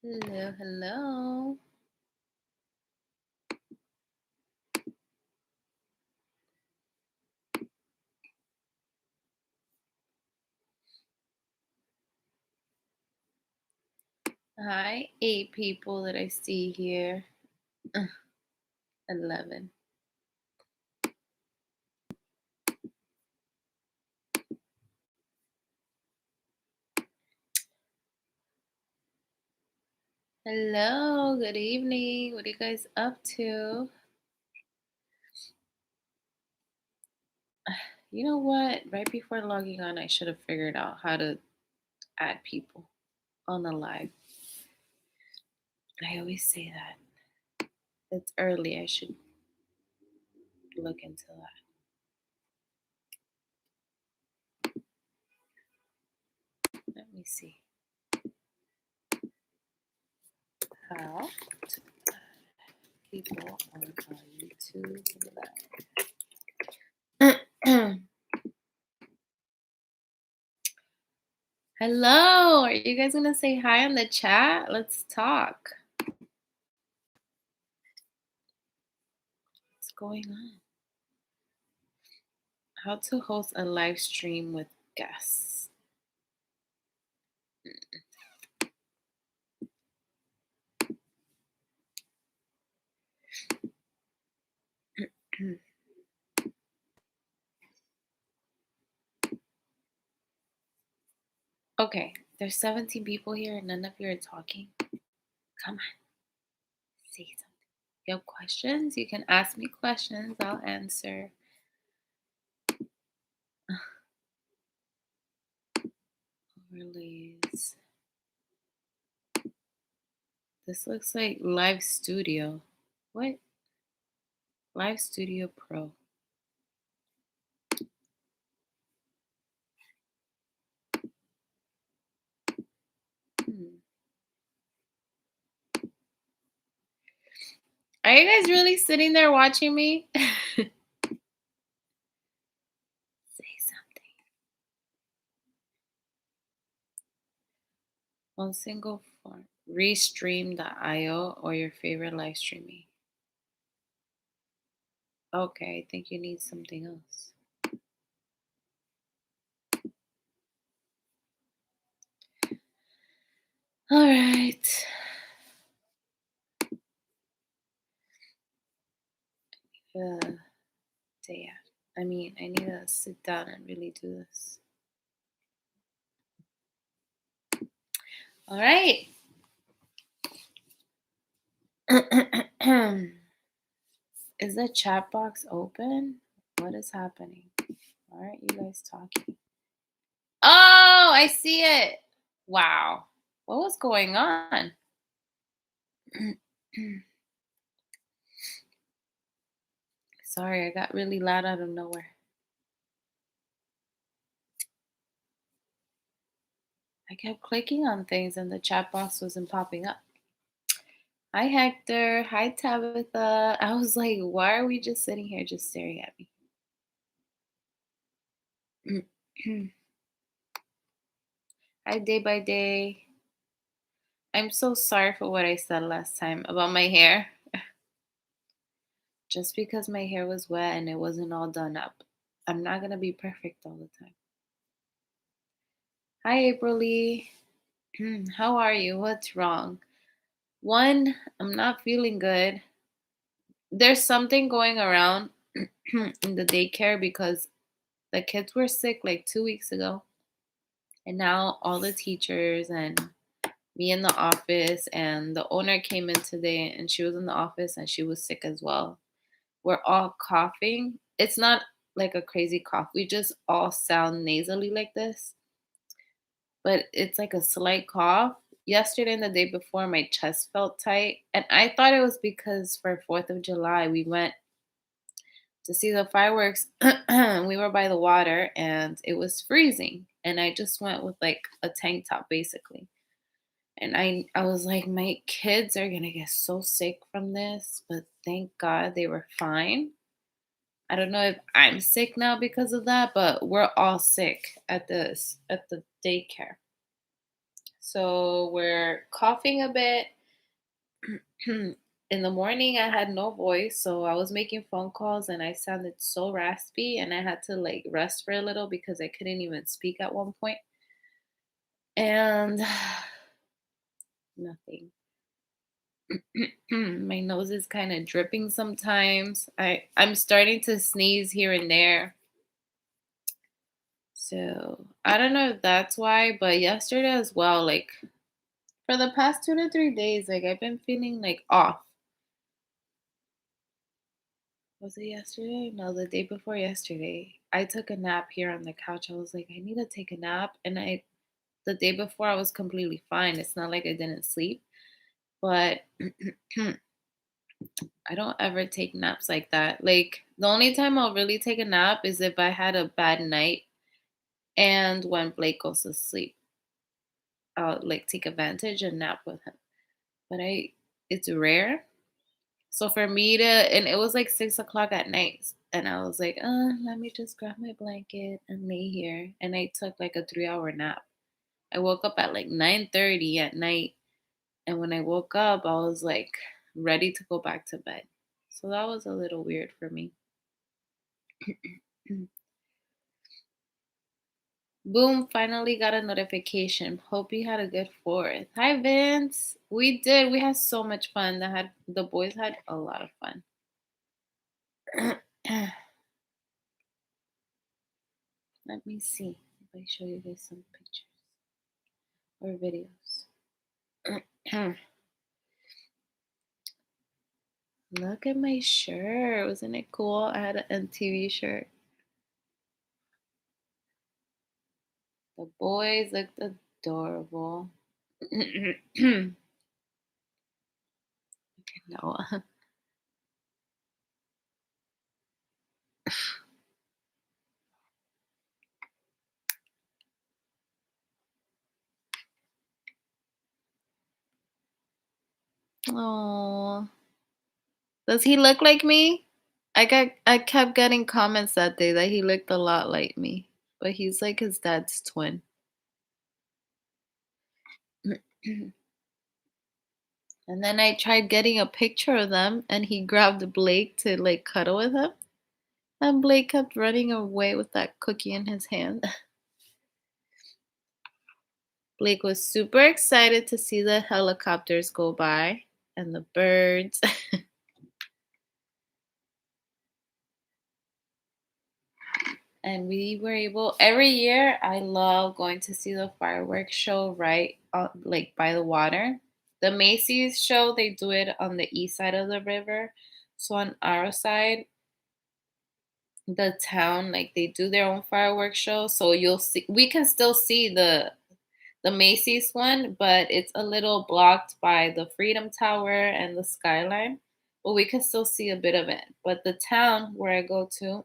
Hello, hello. Hi, 8 people that I see here. 11. Hello, good evening. What are you guys up to? You know what? Right before logging on, I should have figured out how to add people on the live. I always say that. It's early. I should look into that. Let me see. How to add people on our YouTube live. Hello. Are you guys going to say hi in the chat? Let's talk. What's going on? How to host a live stream with guests. Okay, there's 17 people here and none of you are talking. Come on, say something. You have questions? You can ask me questions. I'll answer. Overlays. This looks like Live Studio. What? Live Studio Pro. Are you guys really sitting there watching me? Say something. One single form. Restream.io or your favorite live streaming. Okay, I think you need something else. All right. Day after. I need to sit down and really do this. All right. Is the chat box open? What is happening? Why aren't you guys talking? Oh, I see it. Wow. What was going on? Sorry, I got really loud out of nowhere. I kept clicking on things and the chat box wasn't popping up. Hi, Hector. Hi, Tabitha. I was like, why are we just sitting here just staring at me? Hi, Day by Day. I'm so sorry for what I said last time about my hair. Just because my hair was wet and it wasn't all done up. I'm not going to be perfect all the time. Hi, April Lee. How are you? What's wrong? One, I'm not feeling good. There's something going around in the daycare because the kids were sick like 2 weeks ago. And now all the teachers and me in the office and the owner came in today and she was in the office and she was sick as well. We're all coughing. It's not like a crazy cough. We just all sound nasally like this, but it's like a slight cough. Yesterday and the day before, my chest felt tight. And I thought it was because for 4th of July, we went to see the fireworks. We were by the water and it was freezing. And I just went with like a tank top basically. And I was like, my kids are going to get so sick from this. But thank God they were fine. I don't know if I'm sick now because of that, but we're all sick at the daycare. So we're coughing a bit. In the morning, I had no voice, so I was making phone calls and I sounded so raspy, and I had to like rest for a little because I couldn't even speak at one point. And nothing. My nose is kind of dripping sometimes. I'm starting to sneeze here and there. So I don't know if that's why, but yesterday as well, like for the past 2 to 3 days, like I've been feeling like off. Was it yesterday? No, the day before yesterday. I took a nap here on the couch. I was like, I need to take a nap. And the day before, I was completely fine. It's not like I didn't sleep, but I don't ever take naps like that. Like, the only time I'll really take a nap is if I had a bad night and when Blake goes to sleep. I'll like take advantage and nap with him. But it's rare. So for me to, and it was like 6 o'clock at night, and I was like, let me just grab my blanket and lay here. And I took like a 3 hour nap. I woke up at like 9:30 at night, and when I woke up, I was like ready to go back to bed. So that was a little weird for me. Boom, finally got a notification. Hope you had a good fourth. Hi Vince. We did. We had so much fun. The boys had a lot of fun. Let me see if I show you guys some pictures or videos. Look at my shirt. Wasn't it cool? I had an MTV shirt. The boys looked adorable. Noah. Oh, does he look like me? I kept getting comments that day that he looked a lot like me, but he's like his dad's twin. And then I tried getting a picture of them, and he grabbed Blake to like cuddle with him, and Blake kept running away with that cookie in his hand. Blake was super excited to see the helicopters go by and the birds. And we were able, every year I love going to see the fireworks show right like by the water. The Macy's show, they do it on the east side of the river. So on our side, the town, like they do their own fireworks show. So you'll see, we can still see the Macy's one, but it's a little blocked by the Freedom Tower and the skyline. But we can still see a bit of it. But the town where I go to,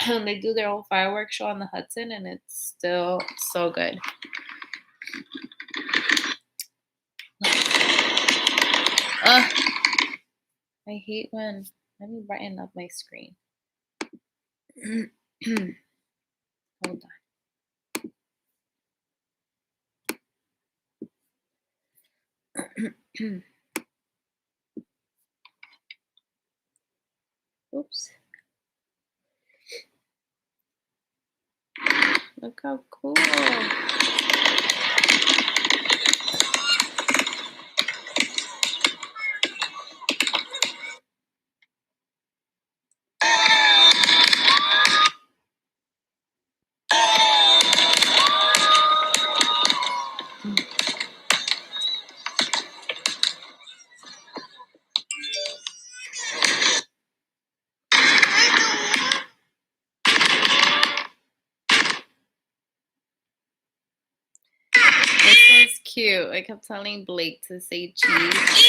they do their own fireworks show on the Hudson, and it's still so good. Ugh, I hate when. Let me brighten up my screen. Hold on. Oops. Look how cool. This one's cute. I kept telling Blake to say cheese.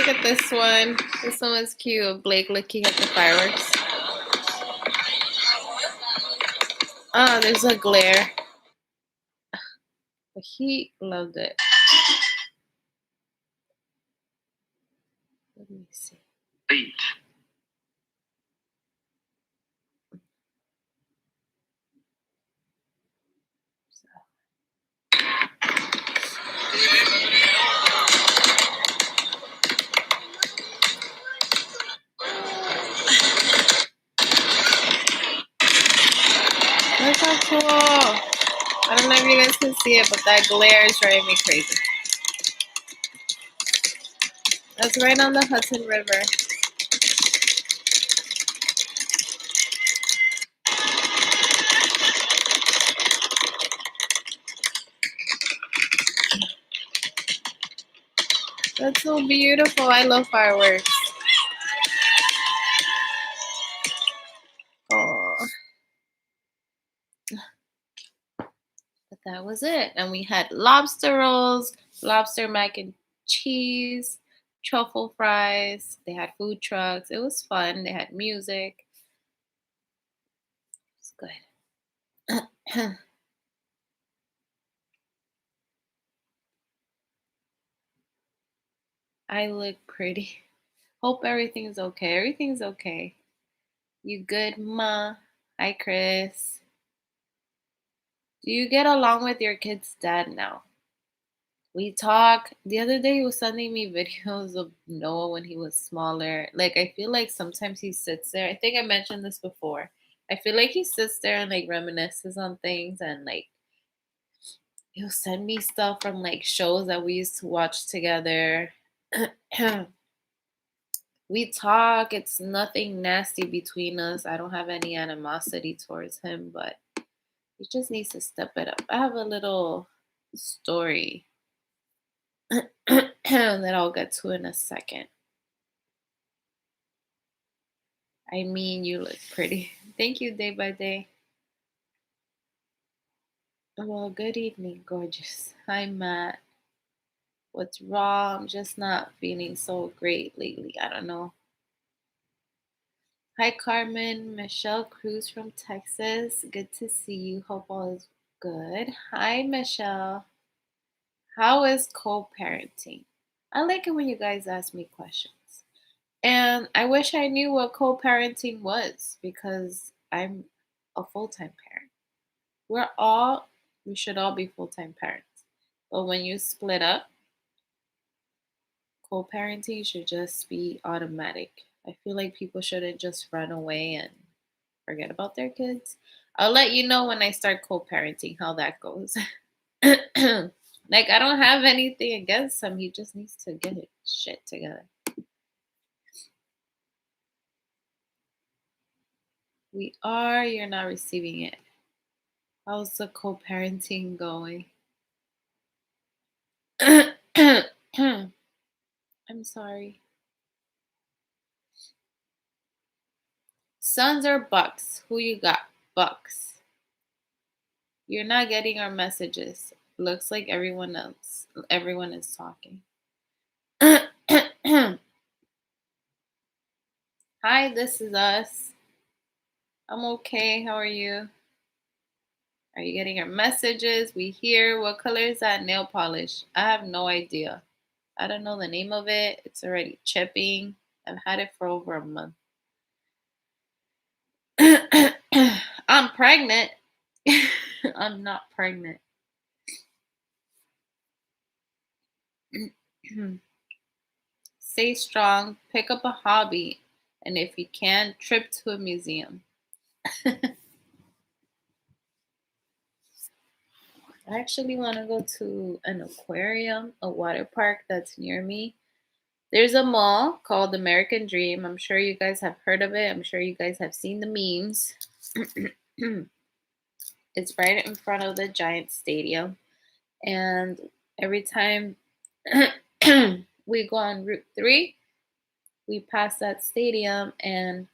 Look at this one. This one was cute. Blake looking at the fireworks. Oh, there's a glare. But he loved it. Let me see. Beat. Look how cool. I don't know if you guys can see it, but that glare is driving me crazy. That's right on the Hudson River. That's so beautiful. I love fireworks. Oh. But that was it. And we had lobster rolls, lobster mac and cheese, truffle fries. They had food trucks. It was fun. They had music. It's good. I look pretty. Hope everything's okay. Everything's okay. You good, Ma? Hi, Chris. Do you get along with your kid's dad now? We talk. The other day, he was sending me videos of Noah when he was smaller. Like, I feel like sometimes he sits there. I think I mentioned this before. I feel like he sits there and like reminisces on things, and like he'll send me stuff from like shows that we used to watch together. We talk. It's nothing nasty between us. I don't have any animosity towards him, but he just needs to step it up. I have a little story that I'll get to in a second. I mean, you look pretty. Thank you, day by day. Well, good evening, gorgeous. Hi, Matt. What's wrong? I'm just not feeling so great lately. I don't know. Hi, Carmen. Michelle Cruz from Texas. Good to see you. Hope all is good. Hi, Michelle. How is co parenting? I like it when you guys ask me questions. And I wish I knew what co parenting was because I'm a full time parent. We should all be full time parents. But when you split up, co parenting should just be automatic. I feel like people shouldn't just run away and forget about their kids. I'll let you know when I start co parenting how that goes. Like, I don't have anything against him. He just needs to get his shit together. You're not receiving it. How's the co parenting going? I'm sorry. Suns or Bucks? Who you got? Bucks. You're not getting our messages. Looks like everyone is talking. Hi, this is us. I'm okay. How are you? Are you getting our messages? We here. What color is that nail polish? I have no idea. I don't know the name of it. It's already chipping. I've had it for over a month. I'm pregnant. I'm not pregnant. Stay strong. Pick up a hobby. And if you can, trip to a museum. I actually want to go to an aquarium, a water park that's near me. There's a mall called American Dream. I'm sure you guys have heard of it. I'm sure you guys have seen the memes. It's right in front of the Giant Stadium. And every time we go on Route 3, we pass that stadium, and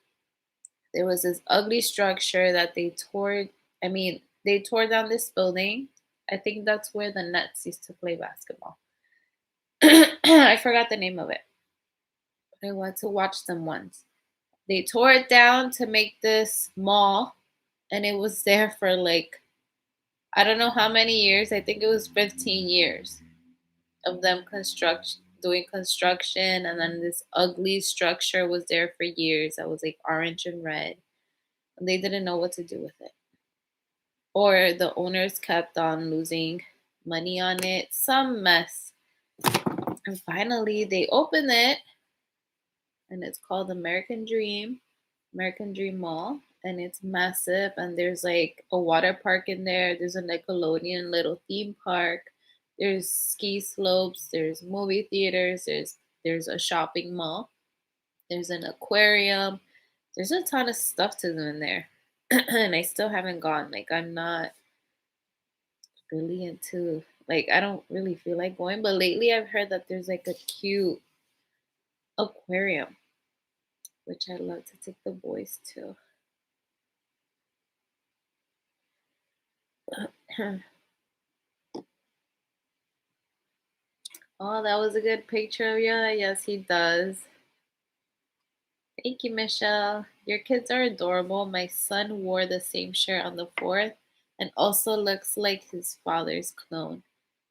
there was this ugly structure that they tore. I mean, they tore down this building. I think that's where the Nets used to play basketball. I forgot the name of it. I went to watch them once. They tore it down to make this mall, and it was there for like, I don't know how many years. I think it was 15 years of them doing construction, and then this ugly structure was there for years that was like orange and red. And they didn't know what to do with it. Or the owners kept on losing money on it. Some mess. And finally they opened it, and it's called American Dream Mall, and it's massive. And there's like a water park in there. There's a Nickelodeon little theme park. There's ski slopes. There's movie theaters. There's a shopping mall. There's an aquarium. There's a ton of stuff to do in there, and I still haven't gone. Like I'm not really into. Like I don't really feel like going. But lately I've heard that there's like a cute aquarium, which I'd love to take the boys to. Oh, that was a good picture of you. Yes, he does. Thank you, Michelle. Your kids are adorable. My son wore the same shirt on the 4th and also looks like his father's clone.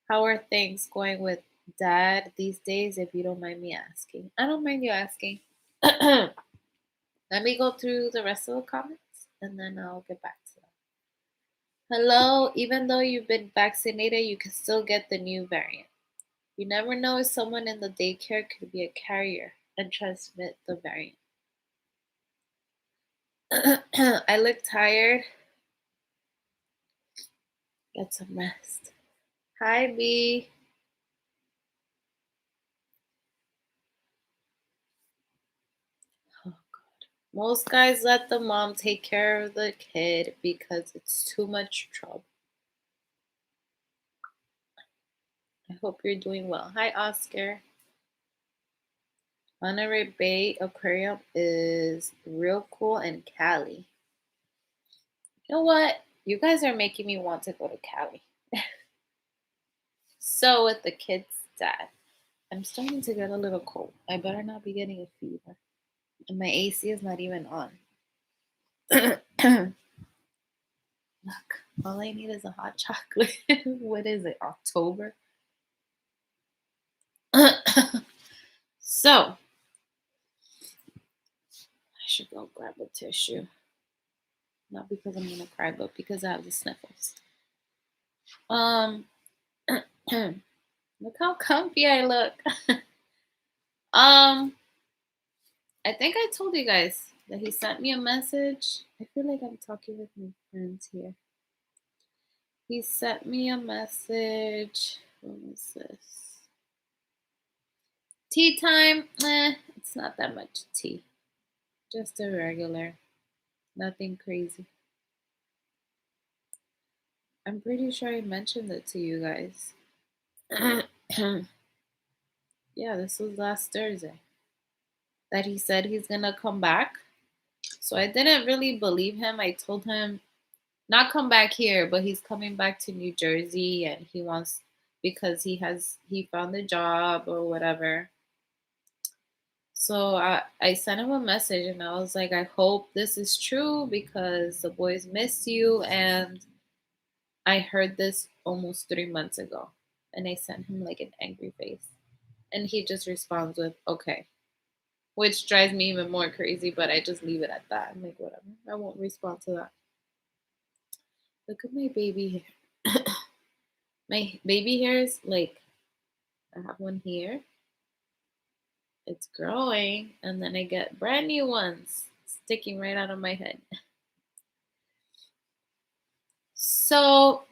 How are things going with dad these days, if you don't mind me asking? I don't mind you asking. Let me go through the rest of the comments and then I'll get back to them. Hello, even though you've been vaccinated, you can still get the new variant. You never know if someone in the daycare could be a carrier and transmit the variant. I look tired. Get some rest. Hi, B. Oh, God. Most guys let the mom take care of the kid because it's too much trouble. I hope you're doing well. Hi, Oscar. Monterey Bay Aquarium is real cool in Cali. You know what? You guys are making me want to go to Cali. So, with the kid's dad, I'm starting to get a little cold. I better not be getting a fever. And my AC is not even on. Look, all I need is a hot chocolate. What is it, October? So, I should go grab a tissue. Not because I'm gonna cry, but because I have the sniffles. Um, look how comfy I look. um, I think I told you guys that he sent me a message. I feel like I'm talking with my friends here. He sent me a message. What was this? Tea time? It's not that much tea. Just a regular. Nothing crazy. I'm pretty sure I mentioned it to you guys. Yeah, this was last Thursday that he said he's gonna come back. So I didn't really believe him. I told him not come back here, but he's coming back to New Jersey and he wants because he found a job or whatever. So I sent him a message and I was like, I hope this is true because the boys miss you. And I heard this almost 3 months ago. And I sent him like an angry face. And he just responds with, okay, which drives me even more crazy, but I just leave it at that. I'm like, whatever. I won't respond to that. Look at my baby hair. My baby hair is like, I have one here. It's growing. And then I get brand new ones sticking right out of my head. So,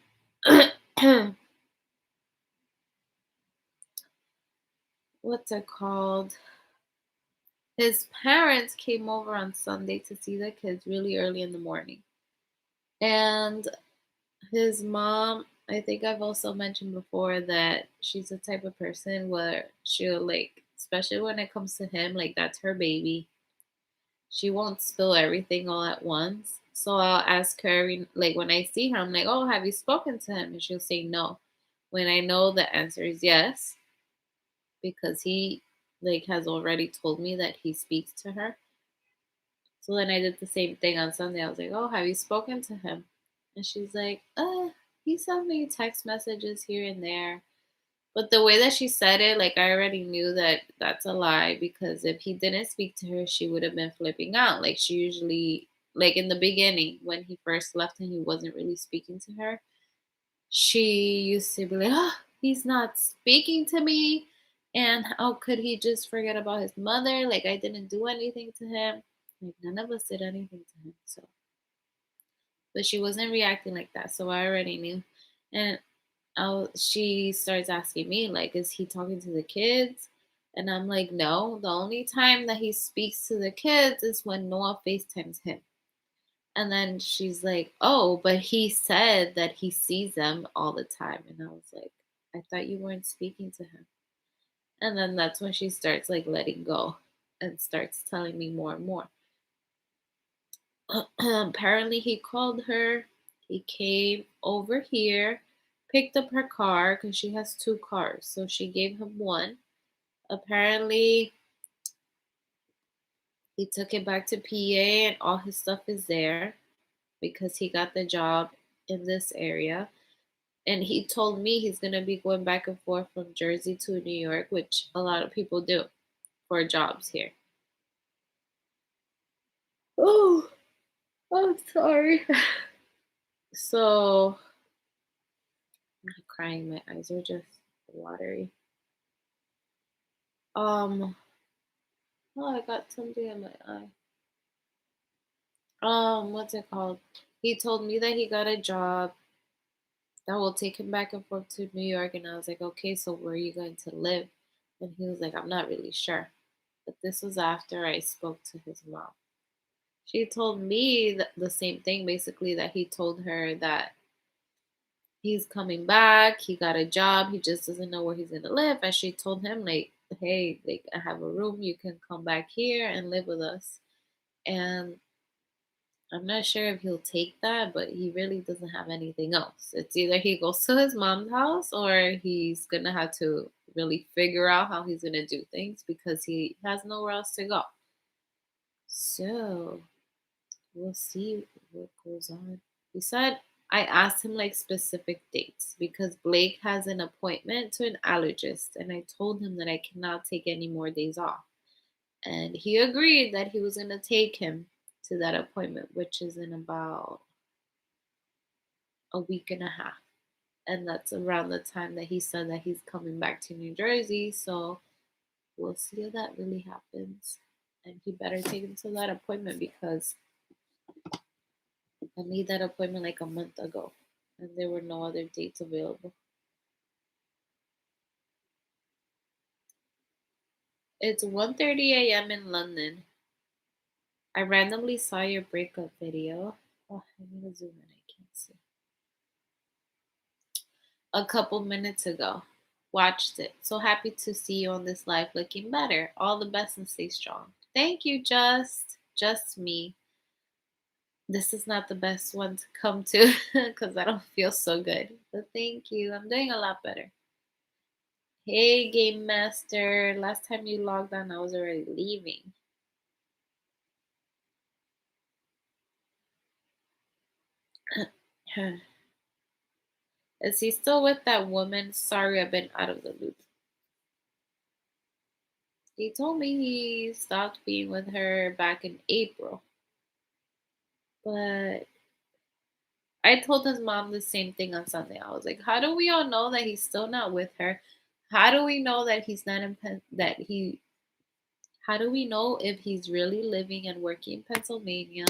what's it called? His parents came over on Sunday to see the kids really early in the morning. And his mom, I think I've also mentioned before that she's the type of person where she'll like, especially when it comes to him, like that's her baby. She won't spill everything all at once. So I'll ask her, like when I see her, I'm like, oh, have you spoken to him? And she'll say no. When I know the answer is yes, because like has already told me that he speaks to her. So then I did the same thing on Sunday. I was like, "Oh, have you spoken to him?" And she's like, he sent me text messages here and there." But the way that she said it, like I already knew that that's a lie, because if he didn't speak to her, she would have been flipping out. Like she usually, like in the beginning when he first left and he wasn't really speaking to her, she used to be like, "Oh, he's not speaking to me. And how could he just forget about his mother? Like I didn't do anything to him. Like none of us did anything to him." So, but she wasn't reacting like that. So I already knew. And she starts asking me, like, is he talking to the kids? And I'm like, no. The only time that he speaks to the kids is when Noah FaceTimes him. And then she's like, oh, but he said that he sees them all the time. And I was like, I thought you weren't speaking to him. And then that's when she starts like letting go and starts telling me more and more. Apparently, he called her. He came over here, picked up her car because she has two cars. So she gave him one. Apparently, he took it back to PA and all his stuff is there because he got the job in this area. And he told me he's going to be going back and forth from Jersey to New York, which a lot of people do for jobs here. Oh, I'm sorry. So I'm not crying. My eyes are just watery. Um, oh, I got something in my eye. What's it called? He told me that he got a job that will take him back and forth to New York, and I was like, okay, so where are you going to live? And he was like, I'm not really sure. But this was after I spoke to his mom. She told me the same thing, basically, that he told her that he's coming back, he got a job, he just doesn't know where he's gonna live. And she told him, like, hey, like, I have a room, you can come back here and live with us. And I'm not sure if he'll take that, but he really doesn't have anything else. It's either he goes to his mom's house or he's gonna have to really figure out how he's gonna do things because he has nowhere else to go. So we'll see what goes on. He said I asked him like specific dates because Blake has an appointment to an allergist, and I told him that I cannot take any more days off. And he agreed that he was going to take him to that appointment, which is in about a week and a half. And that's around the time that he said that he's coming back to New Jersey. So we'll see if that really happens. And he better take him to that appointment because I made that appointment like a month ago and there were no other dates available. It's 1:30 a.m. in London. I randomly saw your breakup video. Oh, I need to zoom in. I can't see. A couple minutes ago. Watched it. So happy to see you on this live looking better. All the best and stay strong. Thank you, Just me. This is not the best one to come to because I don't feel so good. But thank you. I'm doing a lot better. Hey, Game Master. Last time you logged on, I was already leaving. Is he still with that woman? Sorry, I've been out of the loop. He told me he stopped being with her back in April. But I told his mom the same thing on Sunday. I was like, how do we all know that he's still not with her? How do we know that he's not in that he how do we know if he's really living and working in Pennsylvania?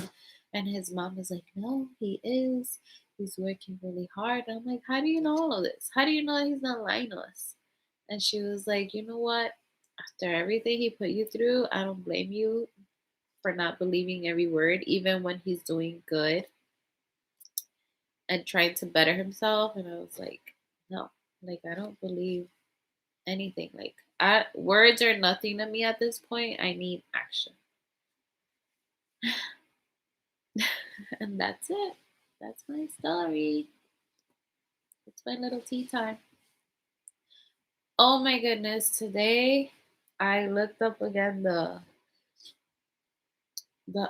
And his mom was like, no, he is. He's working really hard. And I'm like, how do you know all of this? How do you know that he's not lying to us? And she was like, you know what? After everything he put you through, I don't blame you for not believing every word, even when he's doing good and trying to better himself. And I was like, no, like, I don't believe anything. Like, words are nothing to me at this point. I need action. And that's it. That's my story. It's my little tea time. Oh my goodness. Today I looked up again the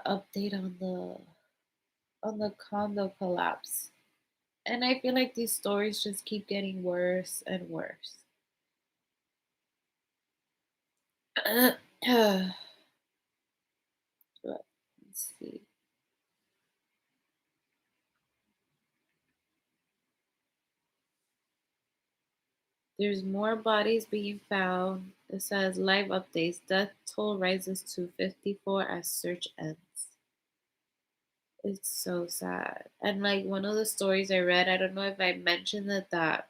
update on the condo collapse. And I feel like these stories just keep getting worse and worse. Let's see. There's more bodies being found. It says live updates. Death toll rises to 54 as search ends. It's so sad. And like one of the stories I read, I don't know if I mentioned it, that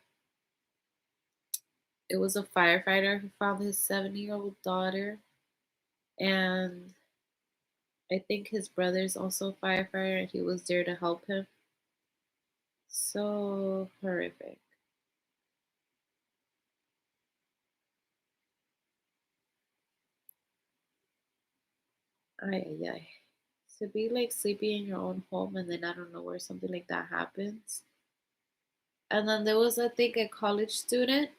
it was a firefighter who found his 70-year-old daughter. And I think his brother's also a firefighter and he was there to help him. So horrific. Ay, ay, ay. To be like sleeping in your own home and then I don't know where something like that happens. And then there was, I think, a college student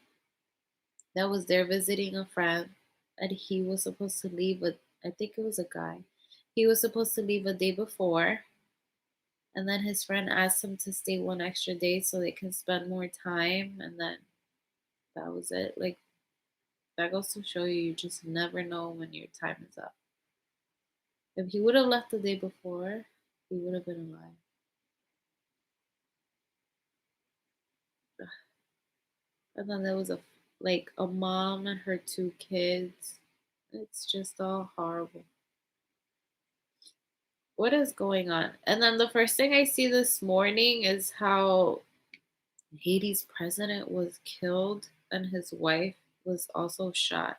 that was there visiting a friend, and he was supposed to leave. But I think it was a guy. He was supposed to leave a day before, and then his friend asked him to stay one extra day so they can spend more time. And then that was it. Like that goes to show you, you just never know when your time is up. If he would have left the day before, he would have been alive. And then there was a mom and her two kids. It's just all horrible. What is going on? And then the first thing I see this morning is how Haiti's president was killed and his wife was also shot.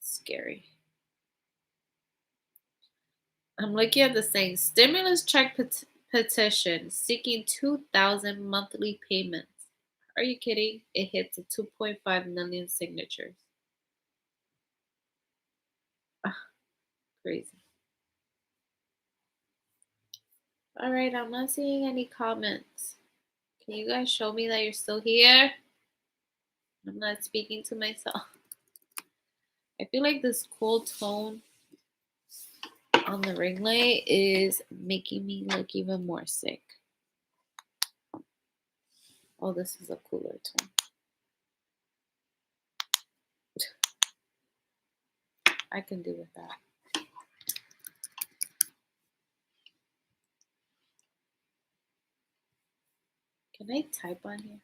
Scary. I'm looking at the thing. Stimulus check petition seeking 2,000 monthly payments. Are you kidding? It hits a 2.5 million signatures. Ah, crazy. All right, I'm not seeing any comments. Can you guys show me that you're still here? I'm not speaking to myself. I feel like this cool tone on the ring light is making me look even more sick. Oh, this is a cooler tone. I can do with that. Can I type on here?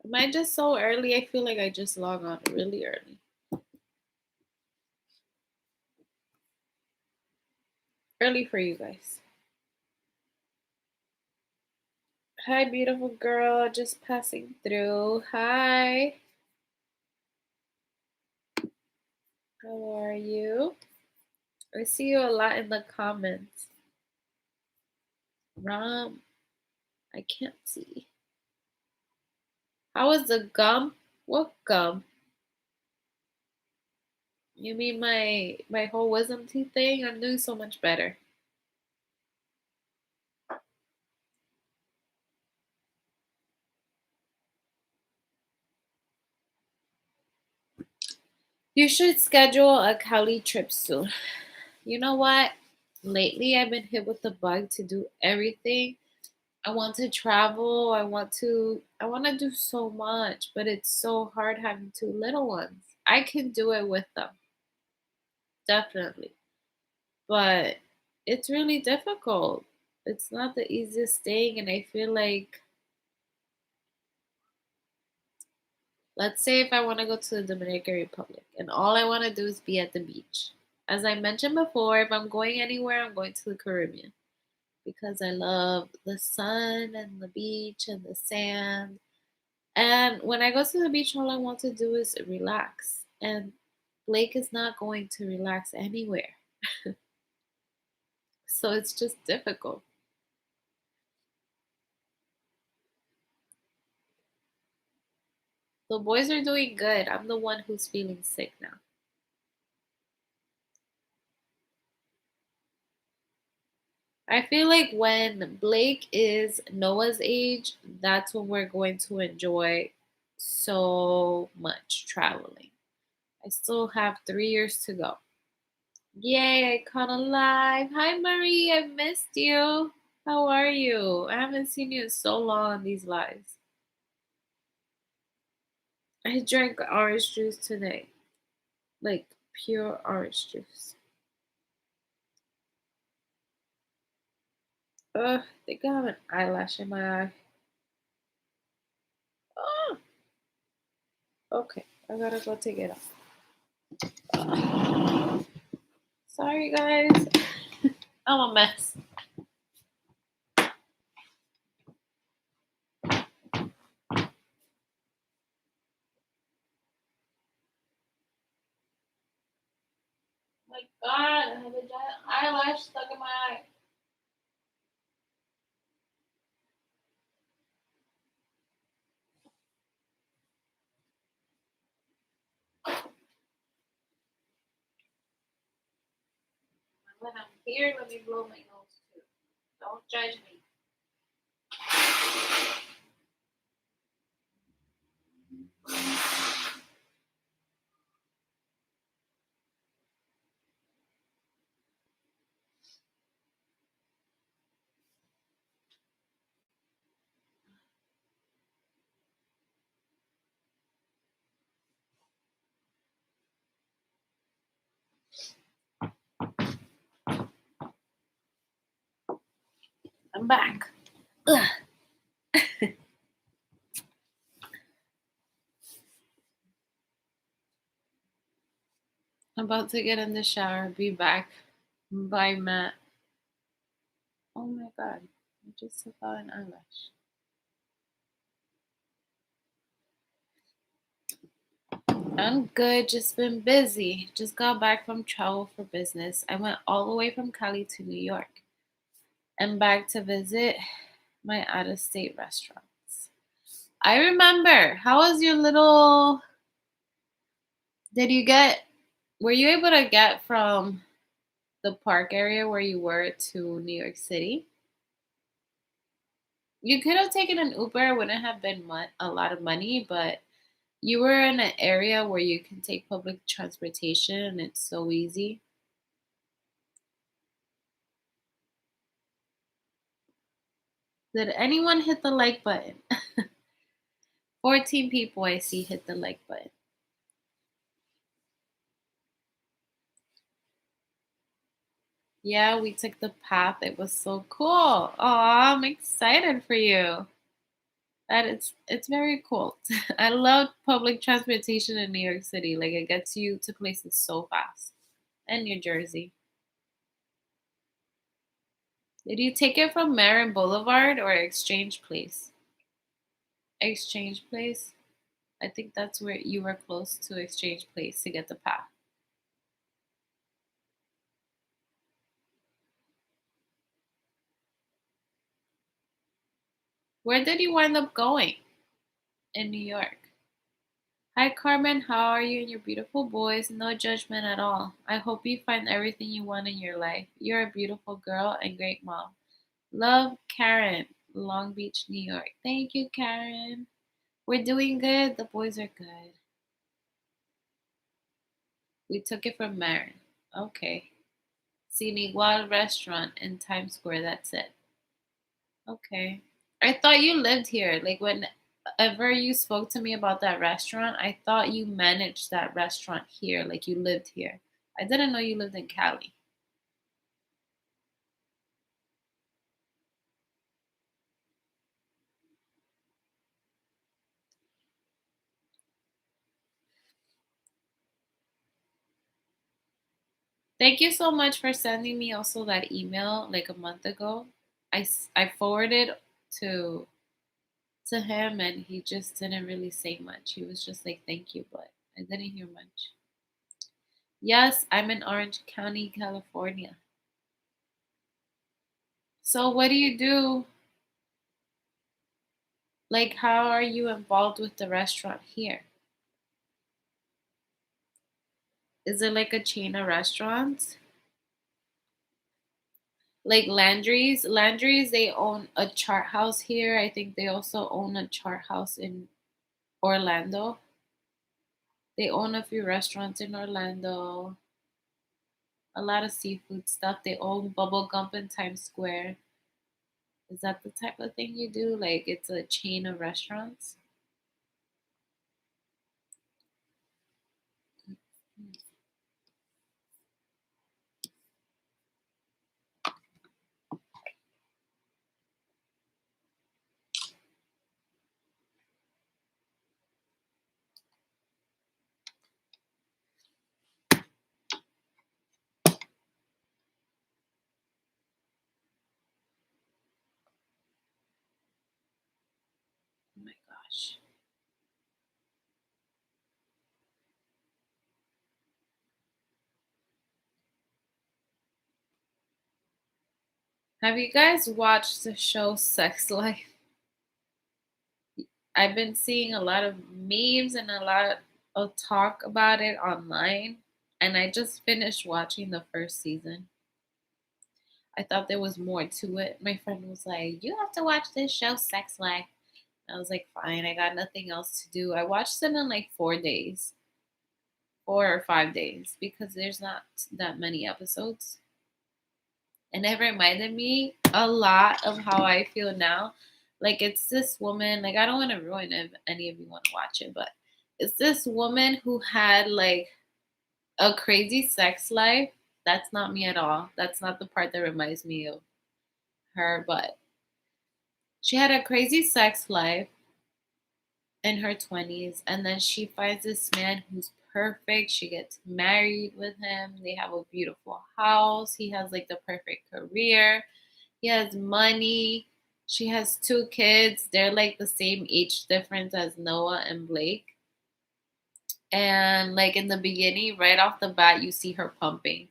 Am I just so early? I feel like I just log on really early. Early for you guys. Hi, beautiful girl. Just passing through. Hi. How are you? I see you a lot in the comments. Ram, I can't see. How is the gum? What gum? You mean my whole wisdom teeth thing? I'm doing so much better. You should schedule a Cali trip soon. You know what? Lately, I've been hit with the bug to do everything. I want to travel. I want to do so much, but it's so hard having two little ones. I can do it with them, definitely. But it's really difficult. It's not the easiest thing, and I feel like, let's say if I want to go to the Dominican Republic and all I want to do is be at the beach. As I mentioned before, if I'm going anywhere, I'm going to the Caribbean because I love the sun and the beach and the sand. And when I go to the beach, all I want to do is relax. And Blake is not going to relax anywhere. So it's just difficult. The boys are doing good. I'm the one who's feeling sick now. I feel like when Blake is Noah's age, that's when we're going to enjoy so much traveling. I still have 3 years to go. Yay, I caught alive. Hi, Marie. I missed you. How are you? I haven't seen you in so long on these lives. I drank orange juice today, like pure orange juice. Ugh, I think I have an eyelash in my eye. Oh, okay. I gotta go take it off. Sorry, guys. I'm a mess. My God, I have a giant eyelash stuck in my eye. When I'm here, let me blow my nose too. Don't judge me. I'm back. Ugh. I'm about to get in the shower. Be back. Bye, Matt. Oh my God. I just took out an eyelash. I'm good. Just been busy. Just got back from travel for business. I went all the way from Cali to New York and back to visit my out of state restaurants. I remember. How was your little. Did you get. Were you able to get from the park area where you were to New York City? You could have taken an Uber. It wouldn't have been a lot of money, but you were in an area where you can take public transportation and it's so easy. Did anyone hit the like button? 14 people I see hit the like button. Yeah, we took the path. It was so cool. Oh, I'm excited for you. That it's very cool. I love public transportation in New York City. Like it gets you to places so fast. And New Jersey. Did you take it from Marin Boulevard or Exchange Place? Exchange Place. I think that's where you were close to Exchange Place to get the path. Where did you wind up going in New York? Hi, Carmen. How are you and your beautiful boys? No judgment at all. I hope you find everything you want in your life. You're a beautiful girl and great mom. Love, Karen, Long Beach, New York. Thank you, Karen. We're doing good. The boys are good. We took it from Marin. Okay. Sin Igual restaurant in Times Square. That's it. Okay. I thought you lived here. Like whenever you spoke to me about that restaurant, I thought you managed that restaurant here. Like you lived here. I didn't know you lived in Cali. Thank you so much for sending me also that email like a month ago. I forwarded to to him and he just didn't really say much. He was just like thank you, but I didn't hear much. Yes, I'm in Orange County, California. So what do you do? Like how are you involved with the restaurant here? Is it like a chain of restaurants? Like Landry's? Landry's, they own a chart house here. I think they also own a chart house in Orlando. They own a few restaurants in Orlando, a lot of seafood stuff. They own Bubble Gump in Times Square. Is that the type of thing you do? Like it's a chain of restaurants? Oh my gosh. Have you guys watched the show Sex Life? I've been seeing a lot of memes and a lot of talk about it online, and I just finished watching the first season. I thought there was more to it. My friend was like, "You have to watch this show, Sex Life." I was like, "Fine, I got nothing else to do." I watched it in like 4 days, 4 or 5 days, because there's not that many episodes. And it reminded me a lot of how I feel now. Like, it's this woman, like, I don't want to ruin it if any of you want to watch it, but it's this woman who had like a crazy sex life. That's not me at all. That's not the part that reminds me of her, but she had a crazy sex life in her 20s, and then she finds this man who's perfect. She gets married with him. They have a beautiful house. He has like the perfect career. He has money. She has 2 kids. They're like the same age difference as Noah and Blake. And like in the beginning, right off the bat, you see her pumping.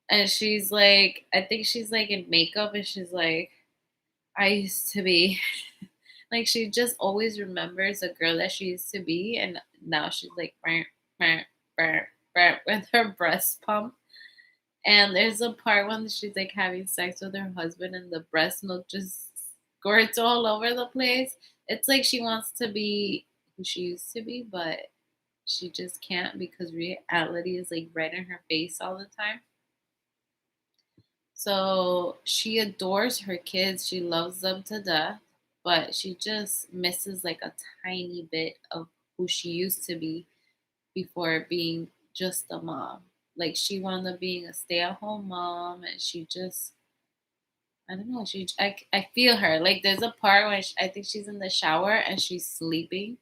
And she's like, I think she's like in makeup, and she's like, I used to be. Like she just always remembers the girl that she used to be, and now she's like "Brr, brr, brr, brr," with her breast pump. And there's a part when she's like having sex with her husband, and the breast milk just squirts all over the place. It's like she wants to be who she used to be, but she just can't because reality is like right in her face all the time. So she adores her kids. She loves them to death, but she just misses like a tiny bit of who she used to be before being just a mom. Like she wound up being a stay-at-home mom, and she just, I don't know. I feel her. Like there's a part when I think she's in the shower and she's sleeping,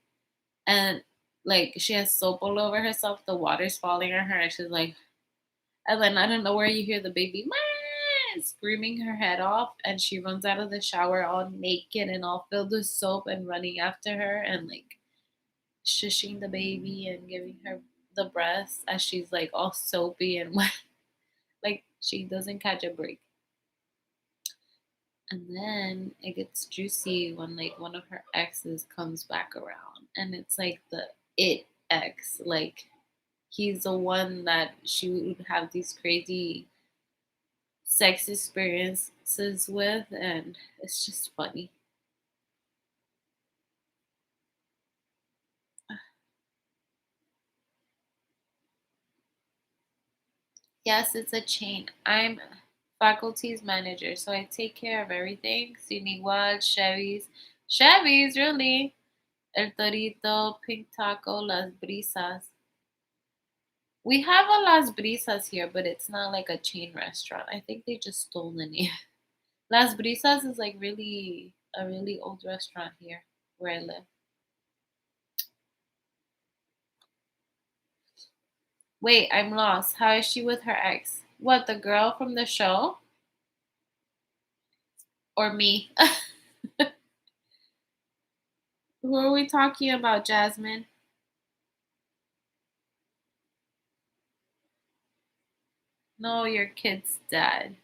and like she has soap all over herself. The water's falling on her, and she's like, and then I don't know where you hear the baby screaming her head off, and she runs out of the shower all naked and all filled with soap and running after her and like shushing the baby and giving her the breast as she's like all soapy and wet. Like she doesn't catch a break. And then it gets juicy when like one of her exes comes back around, and it's like the it ex, like he's the one that she would have these crazy sex experiences with, and it's just funny. Yes, it's a chain. I'm faculty's manager, so I take care of everything. Sinigual, Chevy's, really. El Torito, Pink Taco, Las Brisas. We have a Las Brisas here, but it's not like a chain restaurant. I think they just stole the name. Las Brisas is like really a really old restaurant here where I live. Wait, I'm lost. How is she with her ex? What, the girl from the show? Or me? Who are we talking about, Jasmine? No, your kid's dad.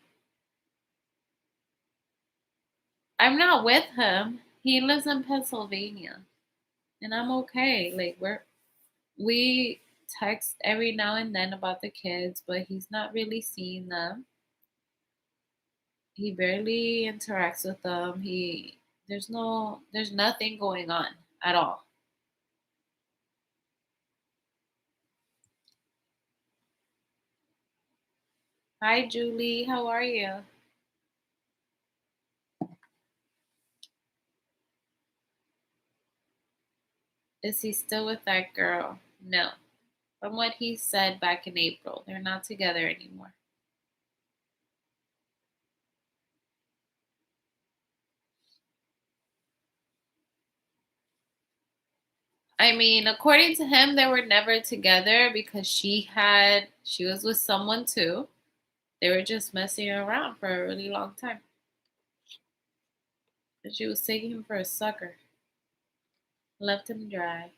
I'm not with him. He lives in Pennsylvania. And I'm okay. Like we text every now and then about the kids, but he's not really seeing them. He barely interacts with them. There's nothing going on at all. Hi, Julie. How are you? Is he still with that girl? No. From what he said back in April, they're not together anymore. I mean, according to him, they were never together because she was with someone too. They were just messing around for a really long time. And she was taking him for a sucker. Left him dry.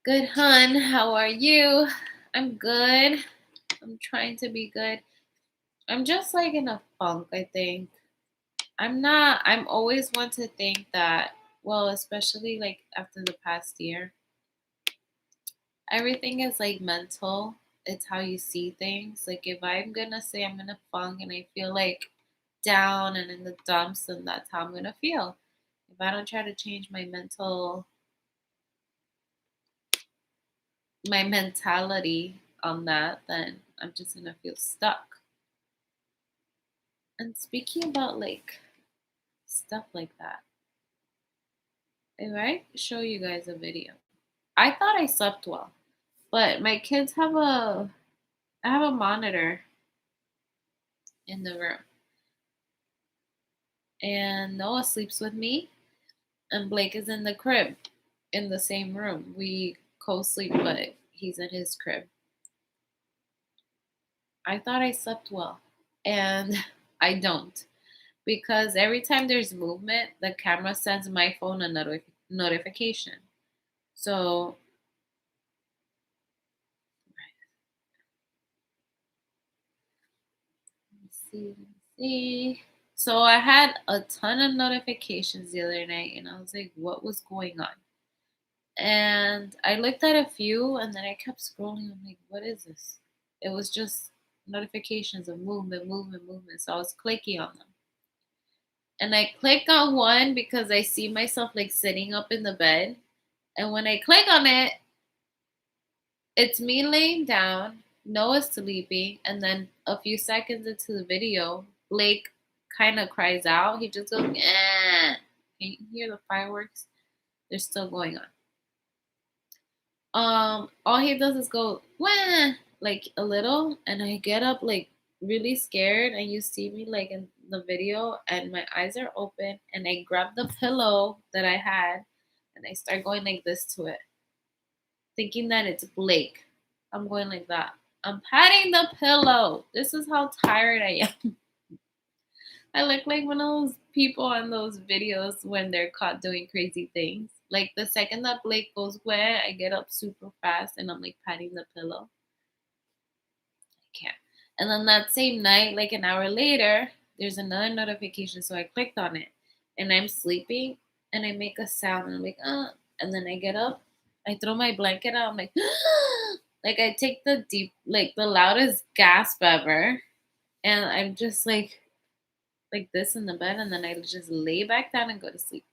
Good, hun. How are you? I'm good. I'm trying to be good. I'm just like in a funk, I think. I'm always one to think that, well, especially like after the past year, everything is like mental. It's how you see things. Like if I'm gonna say I'm in a funk and I feel like down and in the dumps, then that's how I'm gonna feel. If I don't try to change my mentality on that, then I'm just gonna feel stuck. And speaking about like stuff like that, if I show you guys a video, I thought I slept well, but my kids have I have a monitor in the room, and Noah sleeps with me, and Blake is in the crib in the same room. We co-sleep, but he's in his crib. I thought I slept well, and I don't because every time there's movement, the camera sends my phone a notification. So let's see, let's see. So I had a ton of notifications the other night, and I was like, "What was going on?" And I looked at a few, and then I kept scrolling. I'm like, "What is this?" It was just notifications of movement, movement, movement. So I was clicking on them, and I click on one because I see myself like sitting up in the bed. And when I click on it, it's me laying down, Noah sleeping, and then a few seconds into the video, Blake kind of cries out. He just goes, eh. Can you hear the fireworks? They're still going on. All he does is go, wah, like a little, and I get up like really scared, and you see me like in the video, and my eyes are open, and I grab the pillow that I had, and I start going like this to it, thinking that it's Blake. I'm going like that. I'm patting the pillow. This is how tired I am. I look like one of those people on those videos when they're caught doing crazy things. Like the second that Blake goes wet, I get up super fast and I'm like patting the pillow. I can't. And then that same night, like an hour later, there's another notification. So I clicked on it and I'm sleeping and I make a sound and I'm like, and then I get up, I throw my blanket out, I'm like, like I take the deep, like the loudest gasp ever. And I'm just like this in the bed and then I just lay back down and go to sleep.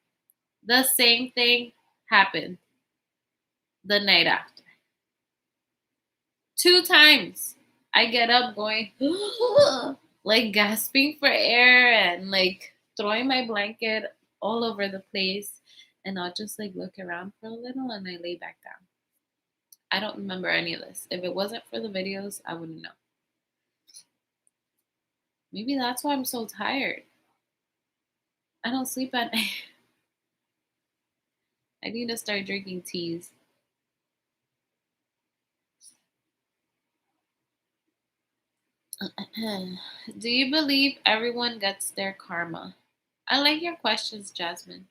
The same thing happened the night after. Two times. I get up going like gasping for air and like throwing my blanket all over the place and I'll just like look around for a little and I lay back down. I don't remember any of this. If it wasn't for the videos, I wouldn't know. Maybe that's why I'm so tired. I don't sleep at night. I need to start drinking teas. Do you believe everyone gets their karma? I like your questions, Jasmine.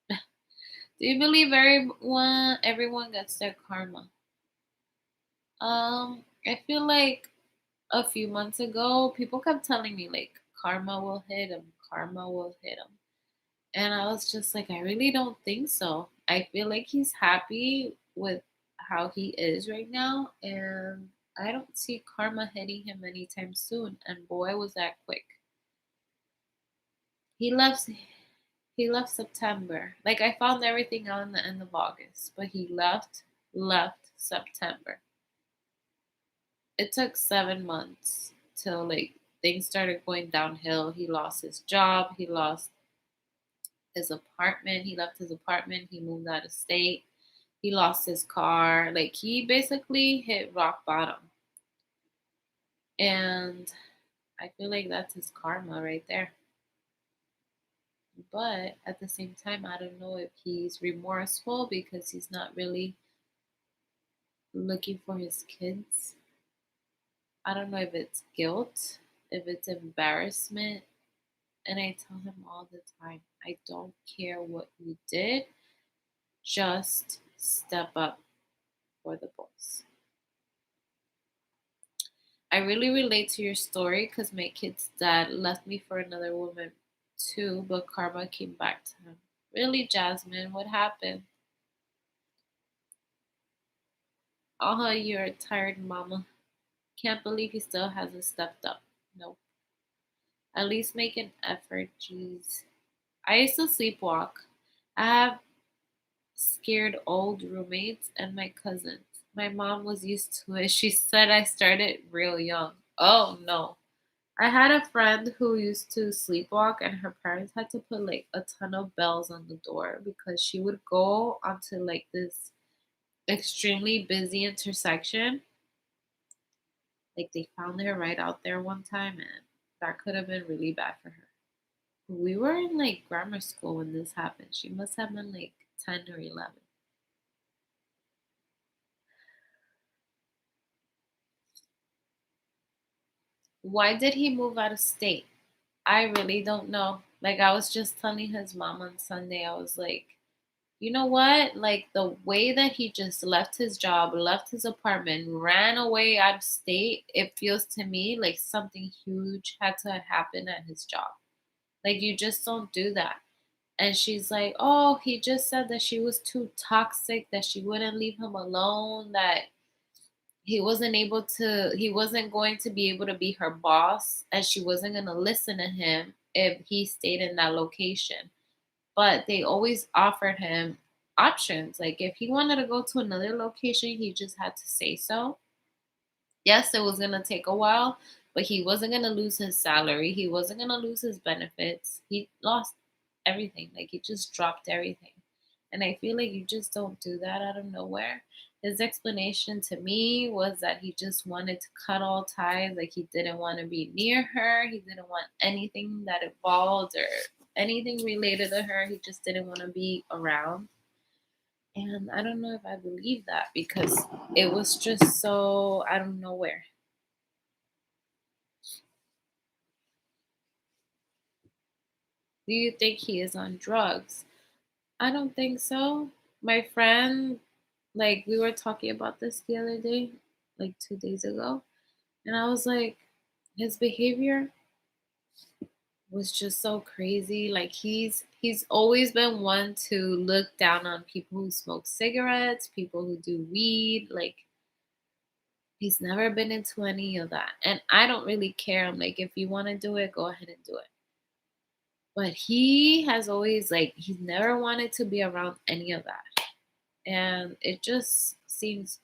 Do you believe everyone gets their karma? I feel like a few months ago, people kept telling me like karma will hit him, karma will hit him. And I was just like, I really don't think so. I feel like he's happy with how he is right now, and I don't see karma hitting him anytime soon. And boy, was that quick. He left. He left September. Like I found everything out in the end of August, but he left September. It took 7 months till like things started going downhill. He lost his job. He lost his apartment. He left his apartment. He moved out of state. He lost his car. Like he basically hit rock bottom. And I feel like that's his karma right there. But at the same time, I don't know if he's remorseful because he's not really looking for his kids. I don't know if it's guilt, if it's embarrassment. And I tell him all the time, I don't care what you did, just step up for the boys. I really relate to your story because my kid's dad left me for another woman too, but karma came back to him. Really, Jasmine, what happened? Oh, you're a tired mama. Can't believe he still hasn't stepped up. Nope. At least make an effort, jeez. I used to sleepwalk. I have scared old roommates and my cousins. My mom was used to it. She said I started real young. Oh no. I had a friend who used to sleepwalk and her parents had to put like a ton of bells on the door because she would go onto like this extremely busy intersection. Like they found her right out there one time and that could have been really bad for her. We were in like grammar school when this happened. She must have been like 10 or 11. Why did he move out of state? I really don't know. Like I was just telling his mom on Sunday, I was like, you know what? Like the way that he just left his job, left his apartment, ran away out of state, it feels to me like something huge had to happen at his job. Like you just don't do that. And she's like, oh, he just said that she was too toxic, that she wouldn't leave him alone, that he wasn't going to be able to be her boss, and she wasn't going to listen to him if he stayed in that location. But they always offered him options. Like if he wanted to go to another location, he just had to say so. Yes, it was going to take a while, but he wasn't going to lose his salary. He wasn't going to lose his benefits. He lost everything. Like he just dropped everything. And I feel like you just don't do that out of nowhere. His explanation to me was that he just wanted to cut all ties. Like he didn't want to be near her. He didn't want anything that involved or anything related to her. He just didn't want to be around. And I don't know if I believe that because it was just so out of nowhere. Do you think he is on drugs? I don't think so. My friend, like, we were talking about this the other day, like 2 days ago, and I was like, his behavior was just so crazy. Like, he's always been one to look down on people who smoke cigarettes, people who do weed. Like, he's never been into any of that, and I don't really care. I'm like, if you want to do it, go ahead and do it. But he has always like he's never wanted to be around any of that. And it just seems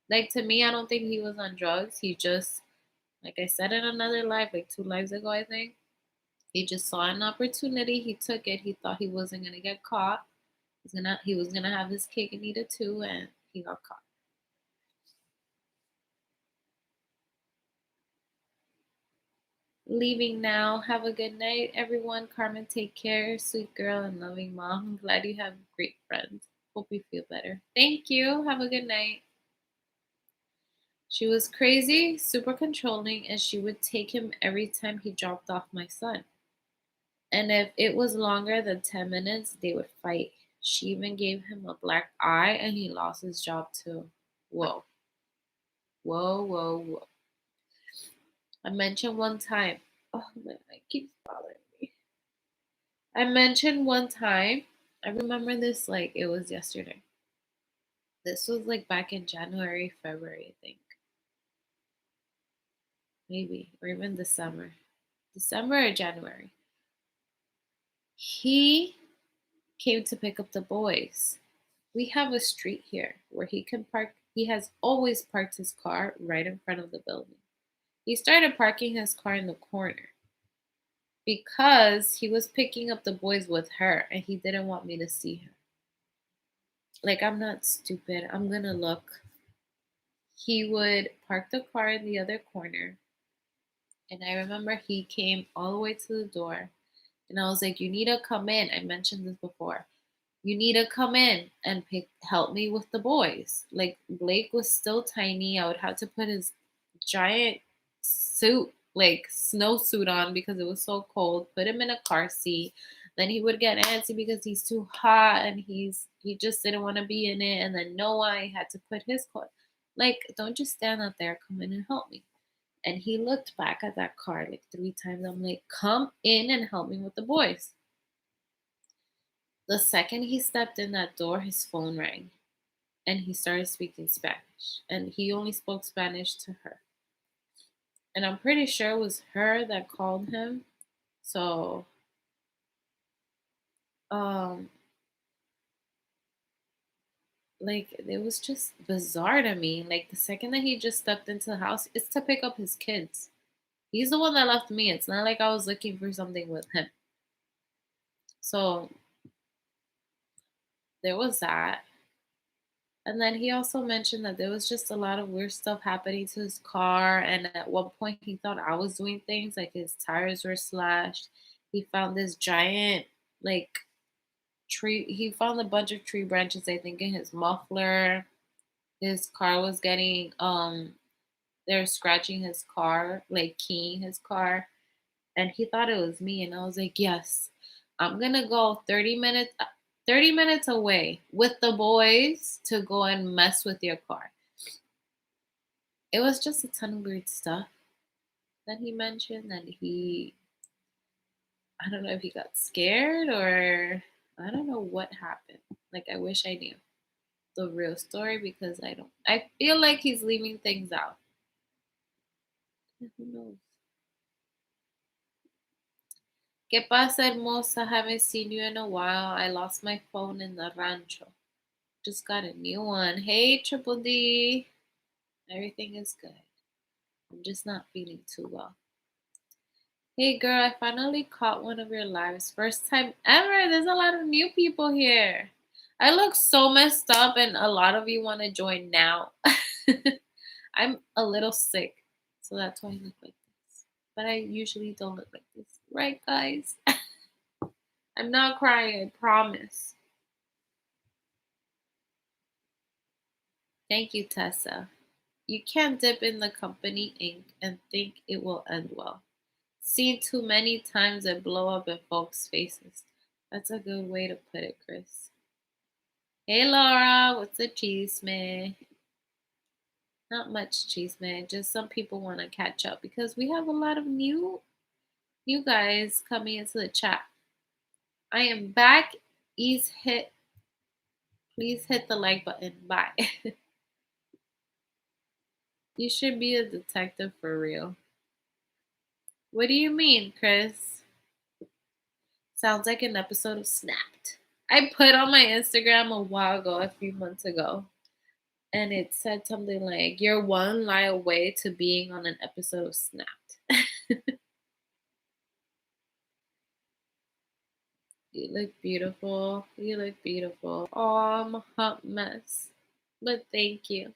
like to me, I don't think he was on drugs. He just, like I said in another life, like 2 lives ago, I think, he just saw an opportunity. He took it. He thought he wasn't gonna get caught. He was gonna have his cake and eat it too, and he got caught. Leaving now. Have a good night, everyone. Carmen, take care. Sweet girl and loving mom. I'm glad you have great friends. Hope you feel better. Thank you. Have a good night. She was crazy, super controlling, and she would take him every time he dropped off my son. And if it was longer than 10 minutes, they would fight. She even gave him a black eye and he lost his job too. Whoa, whoa, whoa, whoa. I mentioned one time, oh man, it keeps bothering me. I mentioned one time, I remember this like it was yesterday. This was like back in January, February, I think. Maybe, or even December. December or January. He came to pick up the boys. We have a street here where he can park He has always parked his car right in front of the building. He started parking his car in the corner because he was picking up the boys with her and he didn't want me to see her. Like, I'm not stupid. I'm gonna look. He would park the car in the other corner. And I remember he came all the way to the door. And I was like, "You need to come in." I mentioned this before. "You need to come in and help me with the boys." Like, Blake was still tiny. I would have to put his giant suit, like snowsuit on because it was so cold, put him in a car seat. Then he would get antsy because he's too hot and he just didn't want to be in it. And then Noah had to put his clothes. Like, don't just stand out there, come in and help me. And he looked back at that car like 3 times. I'm like, "Come in and help me with the boys." The second he stepped in that door, his phone rang and he started speaking Spanish. And he only spoke Spanish to her. And I'm pretty sure it was her that called him. So, um, like, it was just bizarre to me. Like, the second that he just stepped into the house, it's to pick up his kids. He's the one that left me. It's not like I was looking for something with him. So, there was that. And then he also mentioned that there was just a lot of weird stuff happening to his car. And at one point, he thought I was doing things like his tires were slashed. He found this giant, like, tree. He found a bunch of tree branches, I think, in his muffler. His car was getting, they were scratching his car, like keying his car. And he thought it was me. And I was like, "Yes, I'm going to go 30 minutes away with the boys to go and mess with your car." It was just a ton of weird stuff that he mentioned that I don't know if he got scared or I don't know what happened. Like, I wish I knew the real story because I feel like he's leaving things out. Who knows? ¿Qué pasa, hermosa? Haven't seen you in a while. I lost my phone in the rancho. Just got a new one. Hey, Triple D. Everything is good. I'm just not feeling too well. Hey girl, I finally caught one of your lives. First time ever. There's a lot of new people here. I look so messed up, and a lot of you want to join now. I'm a little sick, so that's why I look like this. But I usually don't look like this. Right, guys? I'm not crying, I promise. Thank you, Tessa. You can't dip in the company ink and think it will end well. Seen too many times it blow up in folks' faces. That's a good way to put it, Chris. Hey Laura, what's the cheese man? Not much cheese man, just some people want to catch up because we have a lot of new guys coming into the chat. I am back. Please hit the like button. Bye. You should be a detective for real. What do you mean, Chris? Sounds like an episode of Snapped. I put on my Instagram a while ago, a few months ago, and it said something like, "You're one lie away to being on an episode of Snapped." You look beautiful. You look beautiful. Oh, I'm a hot mess. But thank you.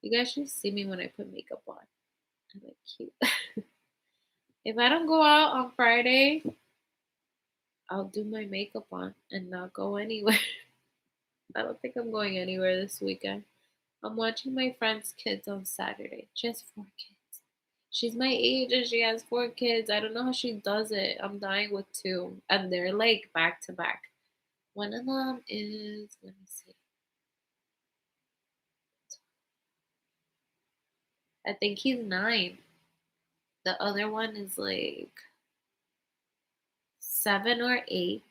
You guys should see me when I put makeup on. I look cute. If I don't go out on Friday, I'll do my makeup on and not go anywhere. I don't think I'm going anywhere this weekend. I'm watching my friend's kids on Saturday. She has 4 kids. She's my age and she has 4 kids. I don't know how she does it. I'm dying with 2. And they're like back to back. One of them is, let me see. I think he's 9. The other one is like 7 or 8.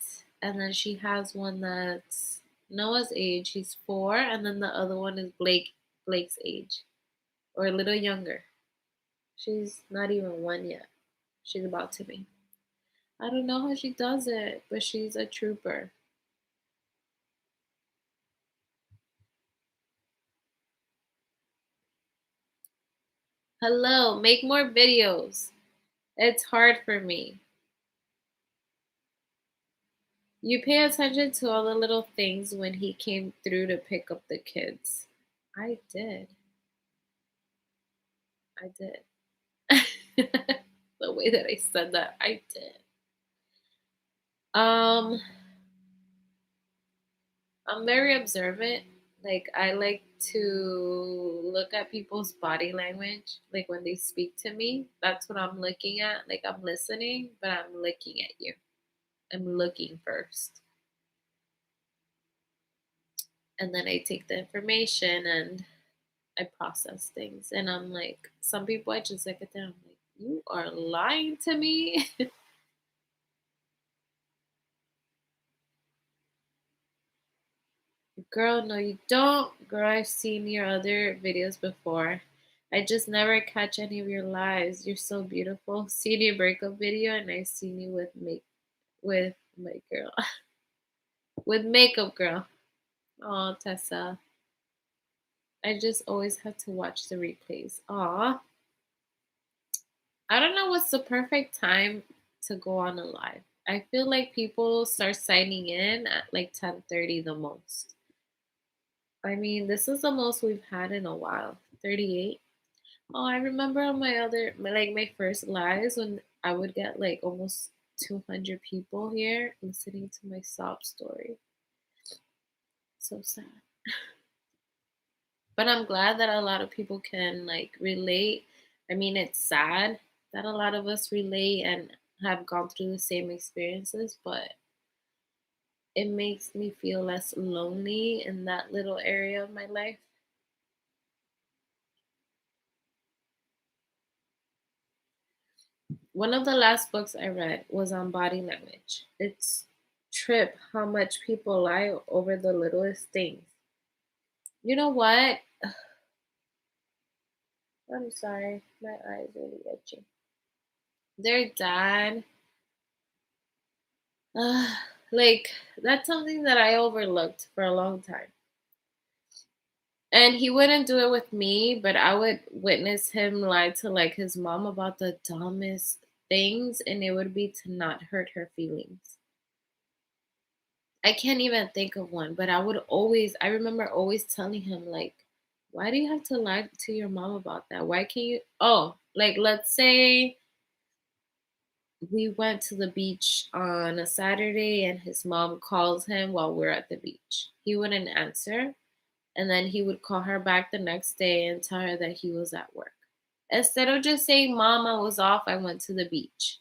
And then she has one that's Noah's age. He's 4. And then the other one is Blake's age. Or a little younger. She's not even 1 yet. She's about to be. I don't know how she does it, but she's a trooper. Hello, make more videos. It's hard for me. You pay attention to all the little things when he came through to pick up the kids. I did. I did. The way that I said that, I did. Um, I'm very observant. Like I like to look at people's body language. Like when they speak to me, that's what I'm looking at. Like I'm listening, but I'm looking at you. I'm looking first. And then I take the information and I process things. And I'm like, some people I just look at them, I'm like, you are lying to me. Girl, no, you don't. Girl, I've seen your other videos before. I just never catch any of your lives. You're so beautiful. Seen your breakup video, and I've seen you with my girl, with makeup girl. Oh, Tessa, I just always have to watch the replays. Aw, I don't know what's the perfect time to go on a live. I feel like people start signing in at like 10:30 the most. I mean, this is the most we've had in a while. 38. Oh, I remember on my first lives when I would get like almost 200 people here listening to my sob story. So sad. But I'm glad that a lot of people can like relate. I mean, it's sad that a lot of us relate and have gone through the same experiences, but it makes me feel less lonely in that little area of my life. One of the last books I read was on body language. It's trip how much people lie over the littlest things. You know what? I'm sorry, my eyes really itchy. Their dad, uh, like that's something that I overlooked for a long time. And he wouldn't do it with me, but I would witness him lie to like his mom about the dumbest things, and it would be to not hurt her feelings. I can't even think of one, but I remember always telling him, like, why do you have to lie to your mom about that? Why can't you? Oh, like, let's say we went to the beach on a Saturday and his mom calls him while we're at the beach. He wouldn't answer. And then he would call her back the next day and tell her that he was at work. Instead of just saying, Mom, I was off, I went to the beach.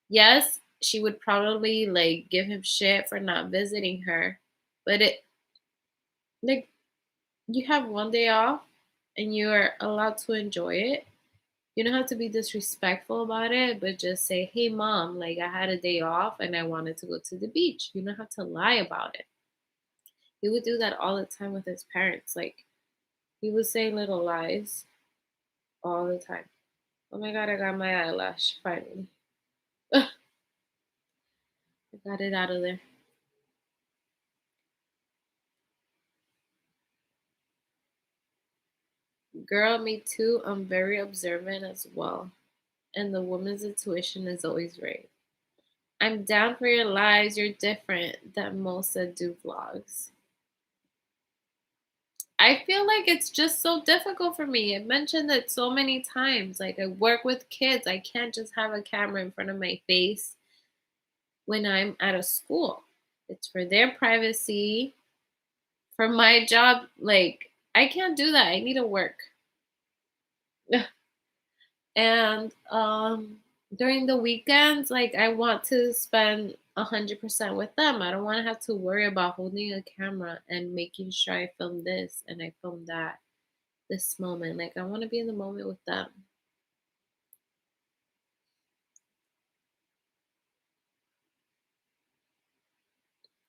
Yes, she would probably like give him shit for not visiting her, but it like you have one day off and you're allowed to enjoy it. You don't have to be disrespectful about it, but just say, hey, mom, like I had a day off and I wanted to go to the beach. You don't have to lie about it. He would do that all the time with his parents. Like he would say little lies all the time. Oh my God, I got my eyelash finally. I got it out of there. Girl, me too. I'm very observant as well. And the woman's intuition is always right. I'm down for your lives. You're different than most that do vlogs. I feel like it's just so difficult for me. I mentioned it so many times. Like, I work with kids. I can't just have a camera in front of my face when I'm at a school. It's for their privacy, for my job. Like, I can't do that. I need to work. And during the weekends, like I want to spend 100% with them. I don't want to have to worry about holding a camera and making sure I film this and I film that this moment. Like I want to be in the moment with them.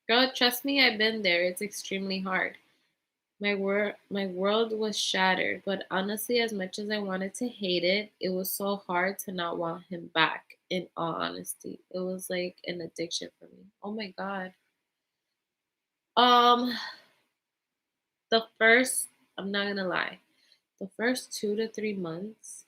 Girl, trust me, I've been there. It's extremely hard. My world was shattered, but honestly, as much as I wanted to hate it, it was so hard to not want him back. In all honesty, it was like an addiction for me. Oh my god. Um, the first, I'm not gonna lie, the first 2 to 3 months,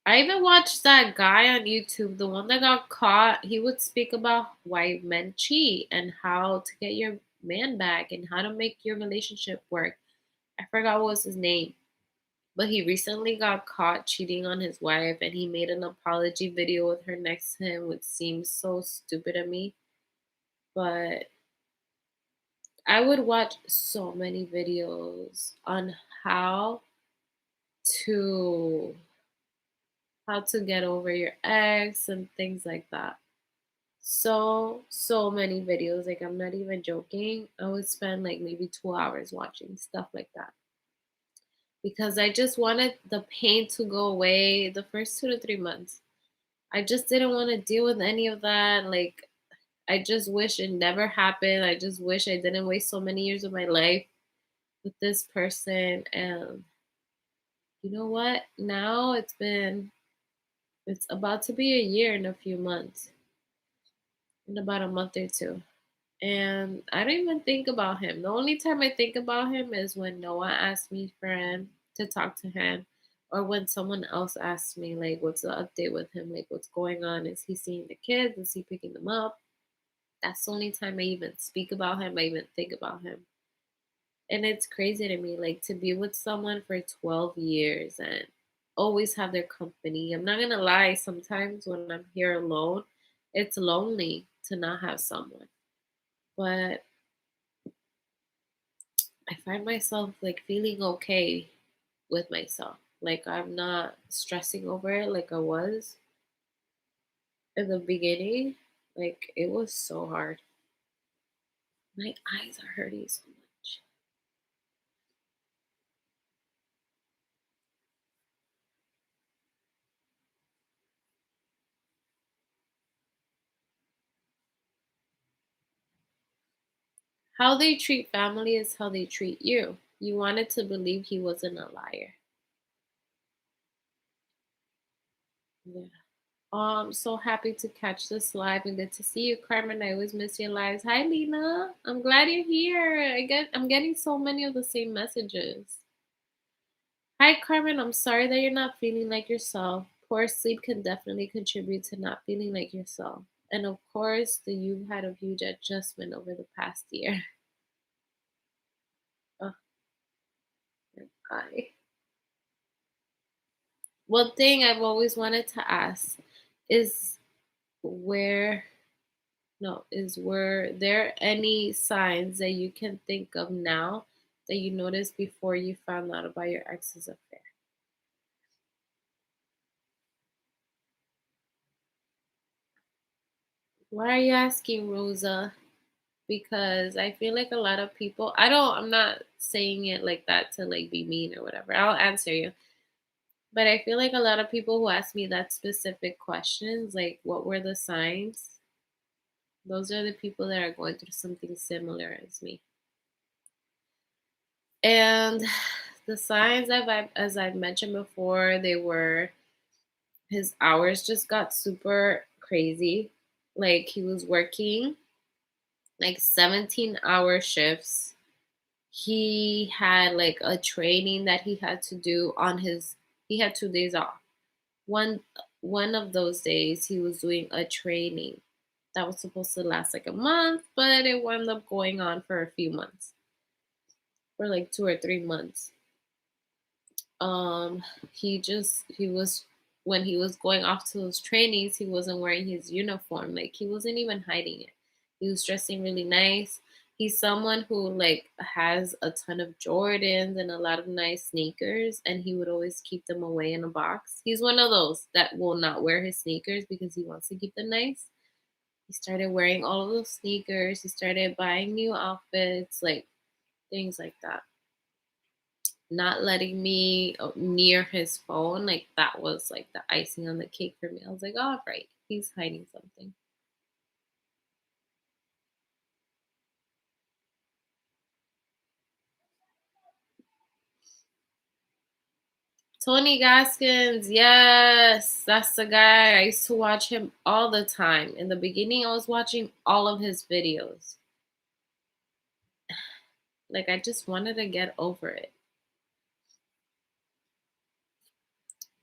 I even watched that guy on YouTube, the one that got caught. He would speak about why men cheat and how to get your man back and how to make your relationship work. I forgot what was his name, but he recently got caught cheating on his wife and he made an apology video with her next to him, which seems so stupid to me. But I would watch so many videos on how to get over your ex and things like that. So many videos. Like, I'm not even joking. I would spend like maybe 2 hours watching stuff like that because I just wanted the pain to go away the first 2 to 3 months. I just didn't want to deal with any of that. Like, I just wish it never happened. I just wish I didn't waste so many years of my life with this person. And you know what? Now it's about to be a year in a few months, in about a month or two. And I don't even think about him. The only time I think about him is when Noah asked me for him to talk to him, or when someone else asks me, like, what's the update with him? Like, what's going on? Is he seeing the kids? Is he picking them up? That's the only time I even speak about him. I even think about him. And it's crazy to me, like, to be with someone for 12 years and always have their company. I'm not going to lie, sometimes when I'm here alone, it's lonely to not have someone. But I find myself like feeling okay with myself. Like, I'm not stressing over it like I was in the beginning. Like, it was so hard. My eyes are hurting so much. How they treat family is how they treat you. You wanted to believe he wasn't a liar. Yeah. So happy to catch this live and good to see you, Carmen. I always miss your lives. Hi, Lena. I'm glad you're here. I'm getting so many of the same messages. Hi, Carmen. I'm sorry that you're not feeling like yourself. Poor sleep can definitely contribute to not feeling like yourself. And of course, you've had a huge adjustment over the past year. Oh, my. One thing I've always wanted to ask is where no, is were there any signs that you can think of now that you noticed before you found out about your ex's affair? Why are you asking, Rosa? Because I feel like a lot of people, I'm not saying it like that to like be mean or whatever. I'll answer you. But I feel like a lot of people who ask me that specific questions, like what were the signs, those are the people that are going through something similar as me. And the signs as I've mentioned before, they were his hours just got super crazy. Like, he was working like 17-hour shifts. He had like a training that he had to do on his he had 2 days off. One of those days he was doing a training that was supposed to last like a month, but it wound up going on for a few months, for like 2 or 3 months. um he was when he was going off to those trainings, he wasn't wearing his uniform. Like, he wasn't even hiding it. He was dressing really nice. He's someone who like has a ton of Jordans and a lot of nice sneakers, and he would always keep them away in a box. He's one of those that will not wear his sneakers because he wants to keep them nice. He started wearing all of those sneakers. He started buying new outfits, like things like that. Not letting me near his phone, like, that was like the icing on the cake for me. I was like, all right, he's hiding something. Tony Gaskins, yes, that's the guy. I used to watch him all the time. In the beginning, I was watching all of his videos. Like, I just wanted to get over it.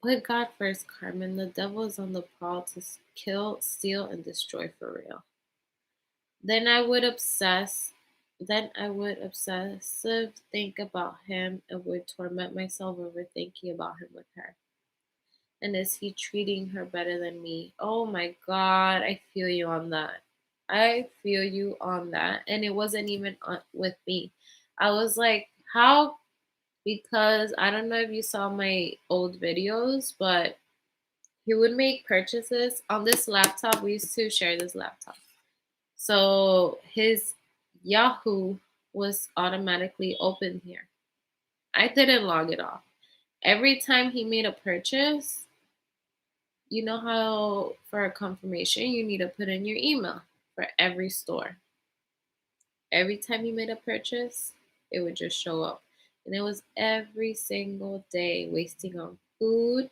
Put God first, Carmen. The devil is on the prowl to kill, steal, and destroy for real. Then I would obsess. Then I would obsessive think about him and would torment myself over thinking about him with her. And is he treating her better than me? Oh my God, I feel you on that. I feel you on that. And it wasn't even with me. I was like, how? Because I don't know if you saw my old videos, but he would make purchases on this laptop. We used to share this laptop. So his Yahoo was automatically open here. I didn't log it off. Every time he made a purchase, you know how for a confirmation you need to put in your email for every store. Every time he made a purchase, it would just show up. And it was every single day wasting on food,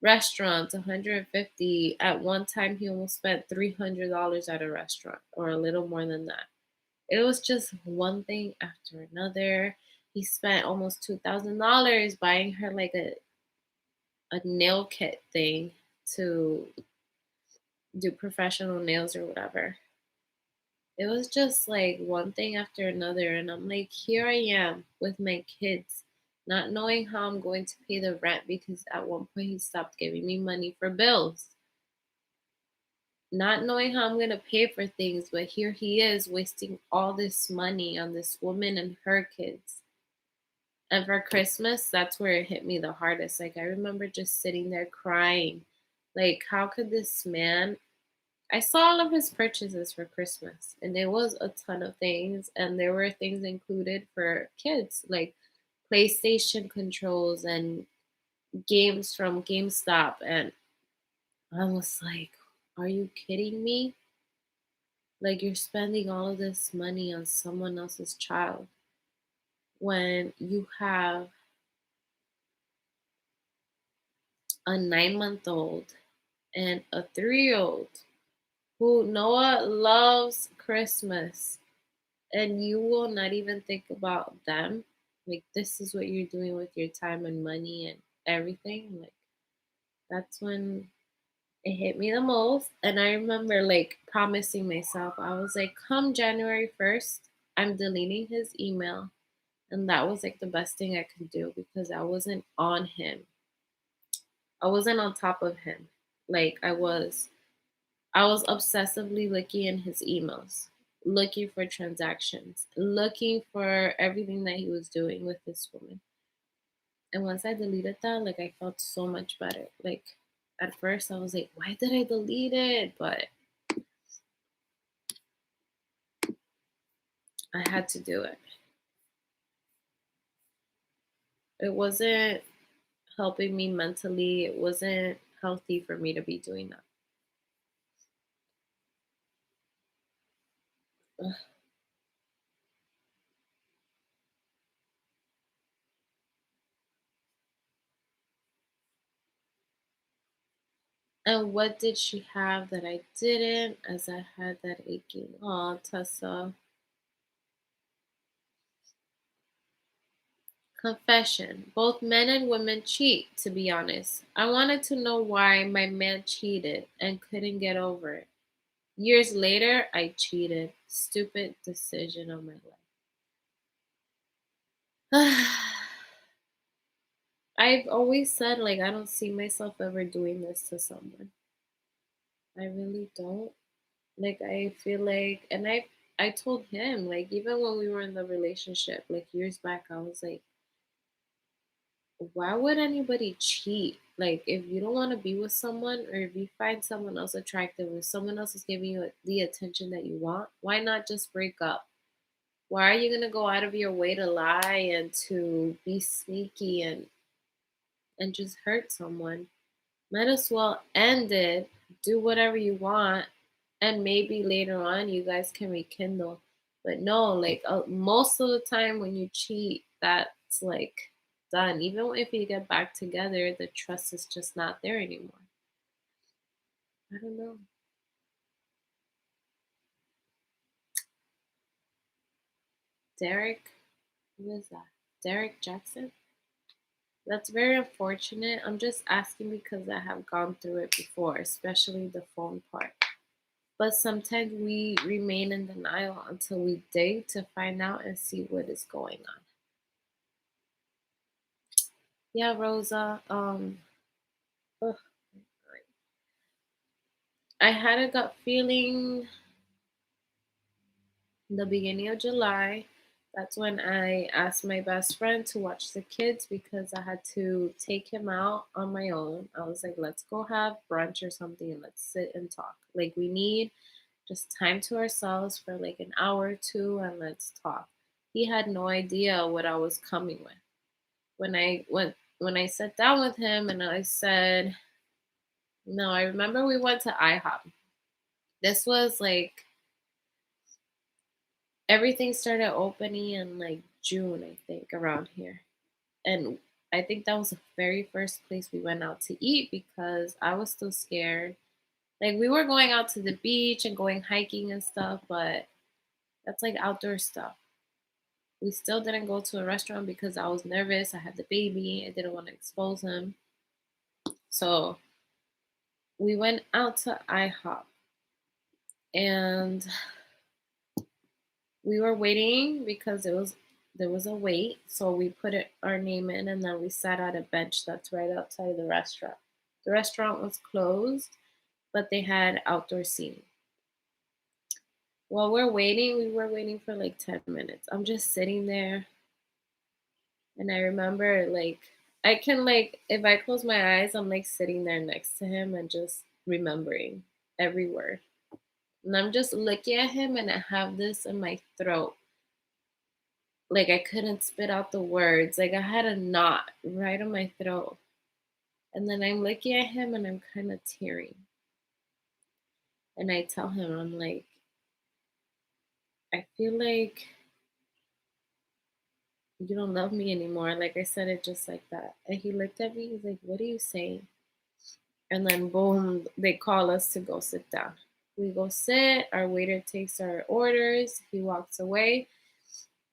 restaurants, 150. At one time he almost spent $300 at a restaurant or a little more than that. It was just one thing after another. He spent almost $2,000 buying her like a nail kit thing to do professional nails or whatever. It was just like one thing after another. And I'm like, here I am with my kids, not knowing how I'm going to pay the rent because at one point he stopped giving me money for bills, not knowing how I'm going to pay for things. But here he is wasting all this money on this woman and her kids. And for Christmas, that's where it hit me the hardest. Like, I remember just sitting there crying. Like, how could this man I saw all of his purchases for Christmas, and it was a ton of things, and there were things included for kids, like PlayStation controls and games from GameStop. And I was like, are you kidding me? Like, you're spending all of this money on someone else's child when you have a 9 month old and a 3 year old who Noah loves Christmas, and you will not even think about them. Like, this is what you're doing with your time and money and everything. Like, that's when it hit me the most. And I remember like promising myself, I was like, come January 1st, I'm deleting his email. And that was like the best thing I could do because I wasn't on him. I wasn't on top of him. Like, I was obsessively looking in his emails, looking for transactions, looking for everything that he was doing with this woman. And once I deleted that, like, I felt so much better. Like, at first I was like, why did I delete it? But I had to do it. It wasn't helping me mentally. It wasn't healthy for me to be doing that. Ugh. And what did she have that I didn't? As I had that aching. Oh, Tessa. Confession. Both men and women cheat, to be honest. I wanted to know why my man cheated and couldn't get over it. Years later, I cheated. Stupid decision of my life. I've always said, like, I don't see myself ever doing this to someone. I really don't. Like, I feel like, and I told him, like, even when we were in the relationship, like years back, I was like, why would anybody cheat? Like, if you don't want to be with someone, or if you find someone else attractive, or someone else is giving you the attention that you want, why not just break up? Why are you gonna go out of your way to lie and to be sneaky and just hurt someone? Might as well end it, do whatever you want, and maybe later on you guys can rekindle. But no, like, most of the time when you cheat, that's like done. Even if you get back together, the trust is just not there anymore. I don't know. Derek, who is that? Derek Jackson? That's very unfortunate. I'm just asking because I have gone through it before, especially the phone part. But sometimes we remain in denial until we dig to find out and see what is going on. Yeah, Rosa. Ugh, I had a gut feeling in the beginning of July. That's when I asked my best friend to watch the kids because I had to take him out on my own. I was like, let's go have brunch or something and let's sit and talk. Like, we need just time to ourselves for like an hour or two and let's talk. He had no idea what I was coming with. When I sat down with him and I said, no, I remember we went to IHOP. This was like everything started opening in like June, I think, around here. And I think that was the very first place we went out to eat because I was still scared. Like, we were going out to the beach and going hiking and stuff, but that's like outdoor stuff. We still didn't go to a restaurant because I was nervous. I had the baby. I didn't want to expose him. So we went out to IHOP and we were waiting because there was a wait. So we put our name in and then we sat at a bench that's right outside the restaurant. The restaurant was closed, but they had outdoor seating. While we're waiting, we were waiting for like 10 minutes. I'm just sitting there and I remember like I can like if I close my eyes, I'm like sitting there next to him and just remembering every word. And I'm just looking at him and I have this in my throat. Like I couldn't spit out the words. Like I had a knot right in my throat. And then I'm looking at him and I'm kind of tearing. And I tell him, I'm like, I feel like you don't love me anymore. Like I said it just like that. And he looked at me, he's like, what are you saying? And then boom, they call us to go sit down. We go sit, our waiter takes our orders, he walks away.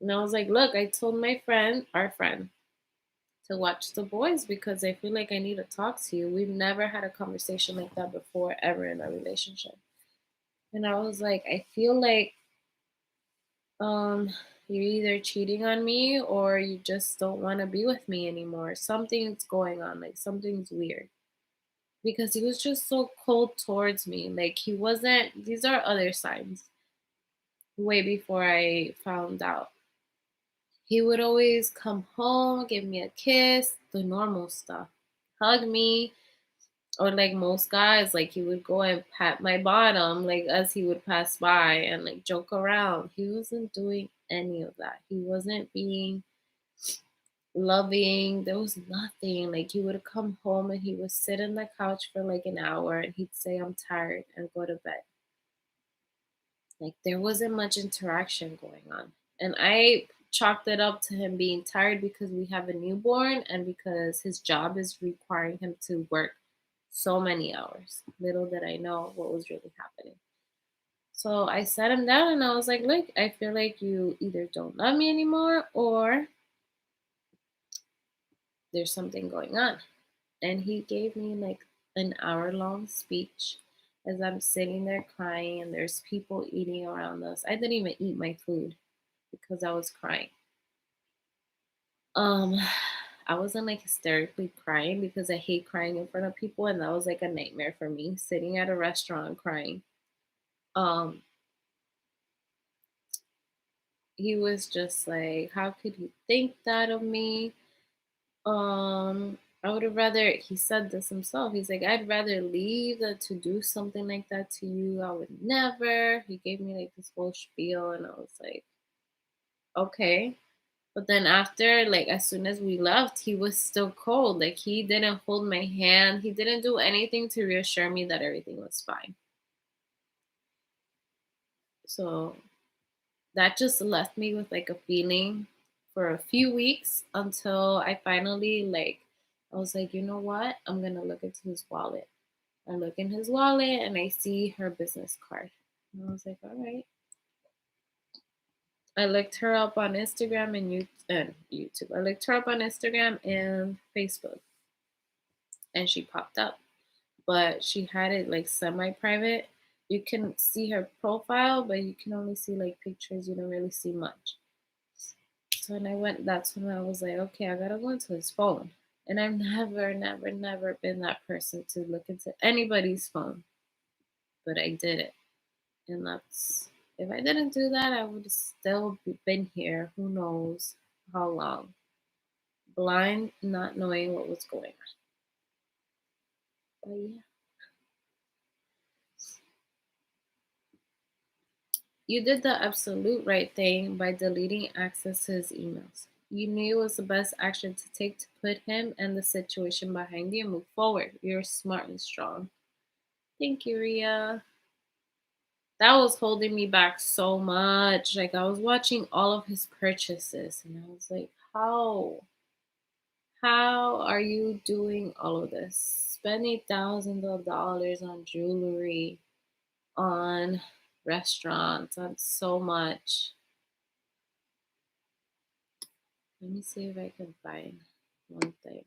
And I was like, look, I told my friend, our friend, to watch the boys because I feel like I need to talk to you. We've never had a conversation like that before, ever in our relationship. And I was like, I feel like um you're either cheating on me or you just don't want to be with me anymore. Something's going on, like something's weird. Because he was just so cold towards me. Like he wasn't, these are other signs way before I found out. He would always come home, give me a kiss, the normal stuff, hug me, or like most guys, like he would go and pat my bottom, like as he would pass by and like joke around. He wasn't doing any of that. He wasn't being loving. There was nothing. Like he would come home and he would sit on the couch for like an hour and he'd say, I'm tired and go to bed. Like there wasn't much interaction going on. And I chalked it up to him being tired because we have a newborn and because his job is requiring him to work so many hours. Little did I know what was really happening. So I sat him down and I was like, look, I feel like you either don't love me anymore or there's something going on. And he gave me like an hour long speech as I'm sitting there crying and there's people eating around us. I didn't even eat my food because I was crying. Um I wasn't like hysterically crying because I hate crying in front of people and that was like a nightmare for me sitting at a restaurant crying. Um he was just like, how could you think that of me? I would have rather, he said this himself. He's like, I'd rather leave than to do something like that to you. I would never. He gave me like this whole spiel, and I was like, okay. But then after, like, as soon as we left, he was still cold. Like, he didn't hold my hand. He didn't do anything to reassure me that everything was fine. So that just left me with like a feeling for a few weeks until I finally, like, I was like, you know what? I'm going to look into his wallet. I look in his wallet and I see her business card. And I was like, all right. I looked her up on Instagram and YouTube. I looked her up on Instagram and Facebook, and she popped up. But she had it like semi-private. You can see her profile, but you can only see like pictures. You don't really see much. So when I went, that's when I was like, okay, I gotta go into his phone. And I've never, never, never been that person to look into anybody's phone, but I did it. And that's, if I didn't do that, I would have still been here. Who knows how long? Blind, not knowing what was going on. But yeah. You did the absolute right thing by deleting access to his emails. You knew it was the best action to take to put him and the situation behind you and move forward. You're smart and strong. Thank you, Ria. That was holding me back so much. Like, I was watching all of his purchases and I was like, how? How are you doing all of this? Spending thousands of dollars on jewelry, on restaurants, on so much. Let me see if I can find one thing.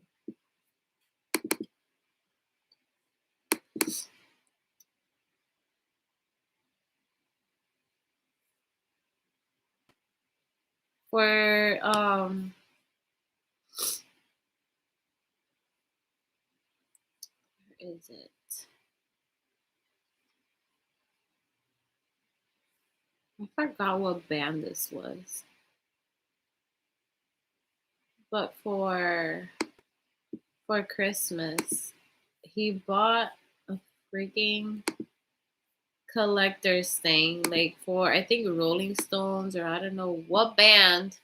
For where is it? I forgot what band this was. But for Christmas, he bought a freaking collector's thing, like for I think Rolling Stones or I don't know what band,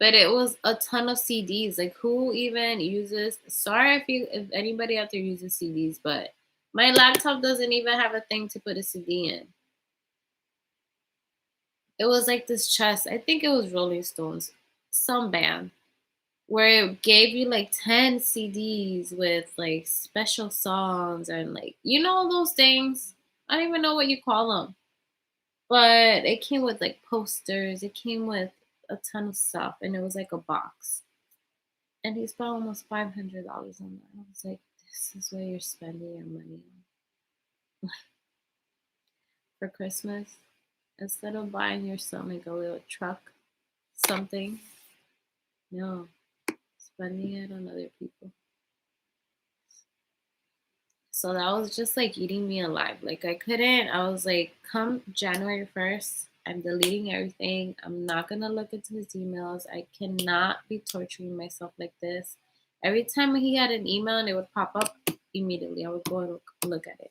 but it was a ton of CDs. Like, who even uses? Sorry if anybody out there uses CDs, but my laptop doesn't even have a thing to put a CD in. It was like this chest. I think it was Rolling Stones, some band, where it gave you like 10 CDs with like special songs and like, you know, those things. I don't even know what you call them. But it came with like posters, it came with a ton of stuff, and it was like a box. And he spent almost $500 on that. I was like, this is what you're spending your money on for Christmas. Instead of buying your son like a little truck, something, no, spending it on other people. So that was just like eating me alive. Like, I couldn't, I was like, come January 1st, I'm deleting everything. I'm not going to look into his emails. I cannot be torturing myself like this. Every time he had an email and it would pop up, immediately I would go and look at it.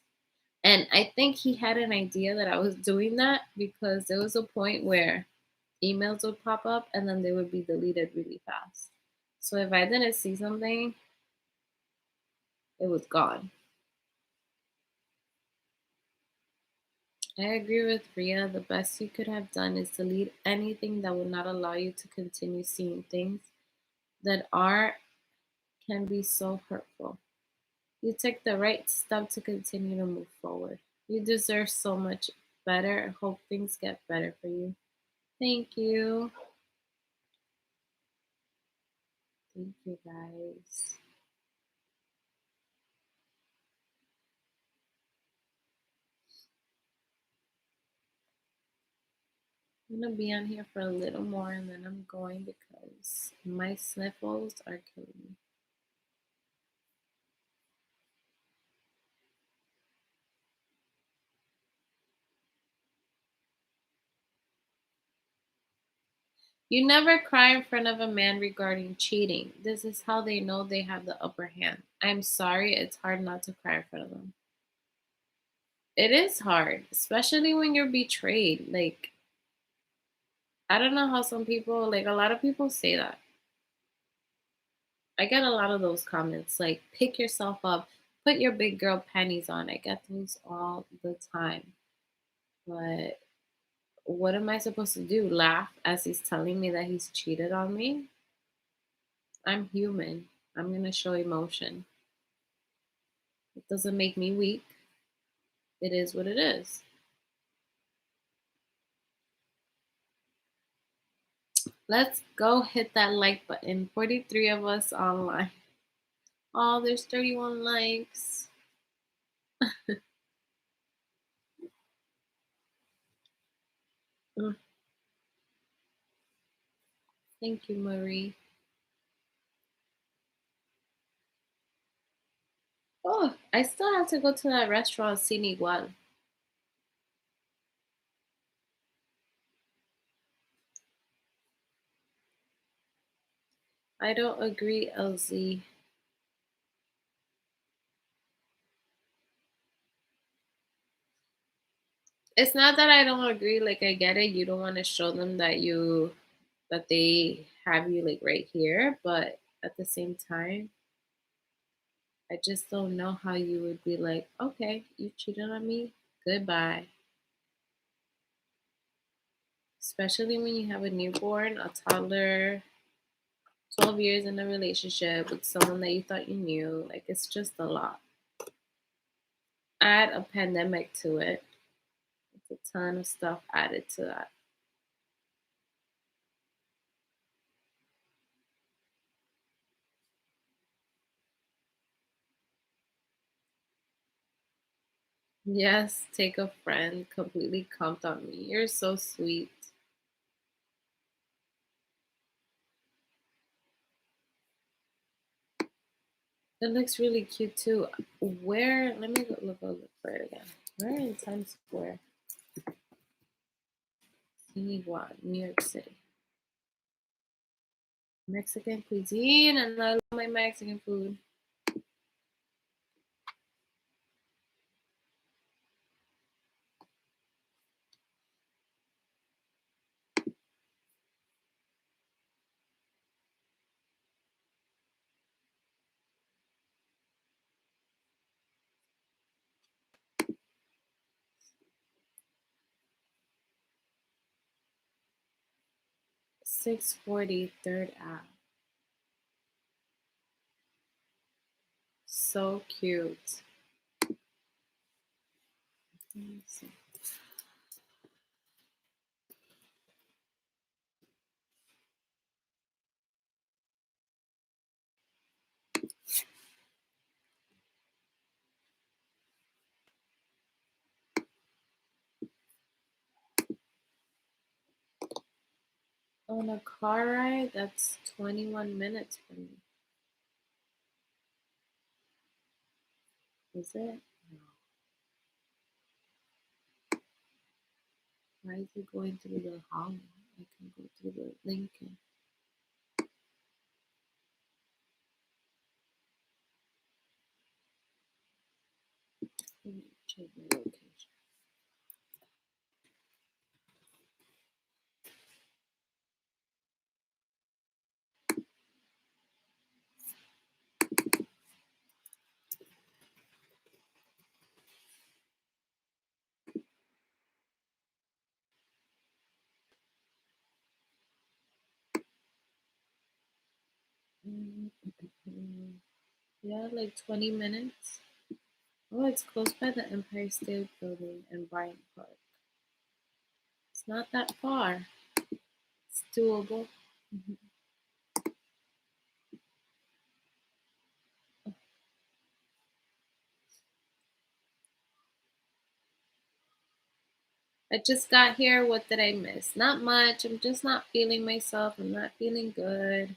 And I think he had an idea that I was doing that because there was a point where emails would pop up and then they would be deleted really fast. So if I didn't see something, it was gone. I agree with Ria. The best you could have done is delete anything that will not allow you to continue seeing things that are can be so hurtful. You took the right step to continue to move forward. You deserve so much better. I hope things get better for you. Thank you. Thank you guys. I'm gonna be on here for a little more and then I'm going because my sniffles are killing me. You never cry in front of a man regarding cheating. This is how they know they have the upper hand. I'm sorry, it's hard not to cry in front of them. It is hard, especially when you're betrayed. Like, I don't know how some people, like, a lot of people say that. I get a lot of those comments, like, pick yourself up, put your big girl panties on. I get those all the time. But what am I supposed to do? Laugh as he's telling me that he's cheated on me? I'm human. I'm going to show emotion. It doesn't make me weak. It is what it is. Let's go hit that like button. 43 of us online. Oh, there's 31 likes. Mm, thank you, Marie. Oh, I still have to go to that restaurant, Sin Igual. I don't agree, LZ. It's not that I don't agree. Like, I get it. You don't want to show them that they have you like right here, but at the same time, I just don't know how you would be like, okay, you cheated on me, goodbye. Especially when you have a newborn, a toddler, 12 years in a relationship with someone that you thought you knew. Like, it's just a lot. Add a pandemic to it. It's a ton of stuff added to that. Yes, take a friend, completely comped on me. You're so sweet. It looks really cute too. Where? Let me look for it again. Where in Times Square? Antigua, New York City. Mexican cuisine, and I love my Mexican food. Six forty third app. So cute. Let me see. On a car ride, that's 21 minutes from me. Is it? No. Why is it going through the Holland? I can go through the Lincoln. Let me check my location. Mm, yeah, like 20 minutes. Oh, it's close by the Empire State Building and Bryant Park. It's not that far. It's doable. Mhm. I just got here. What did I miss? Not much. I'm just not feeling myself. I'm not feeling good.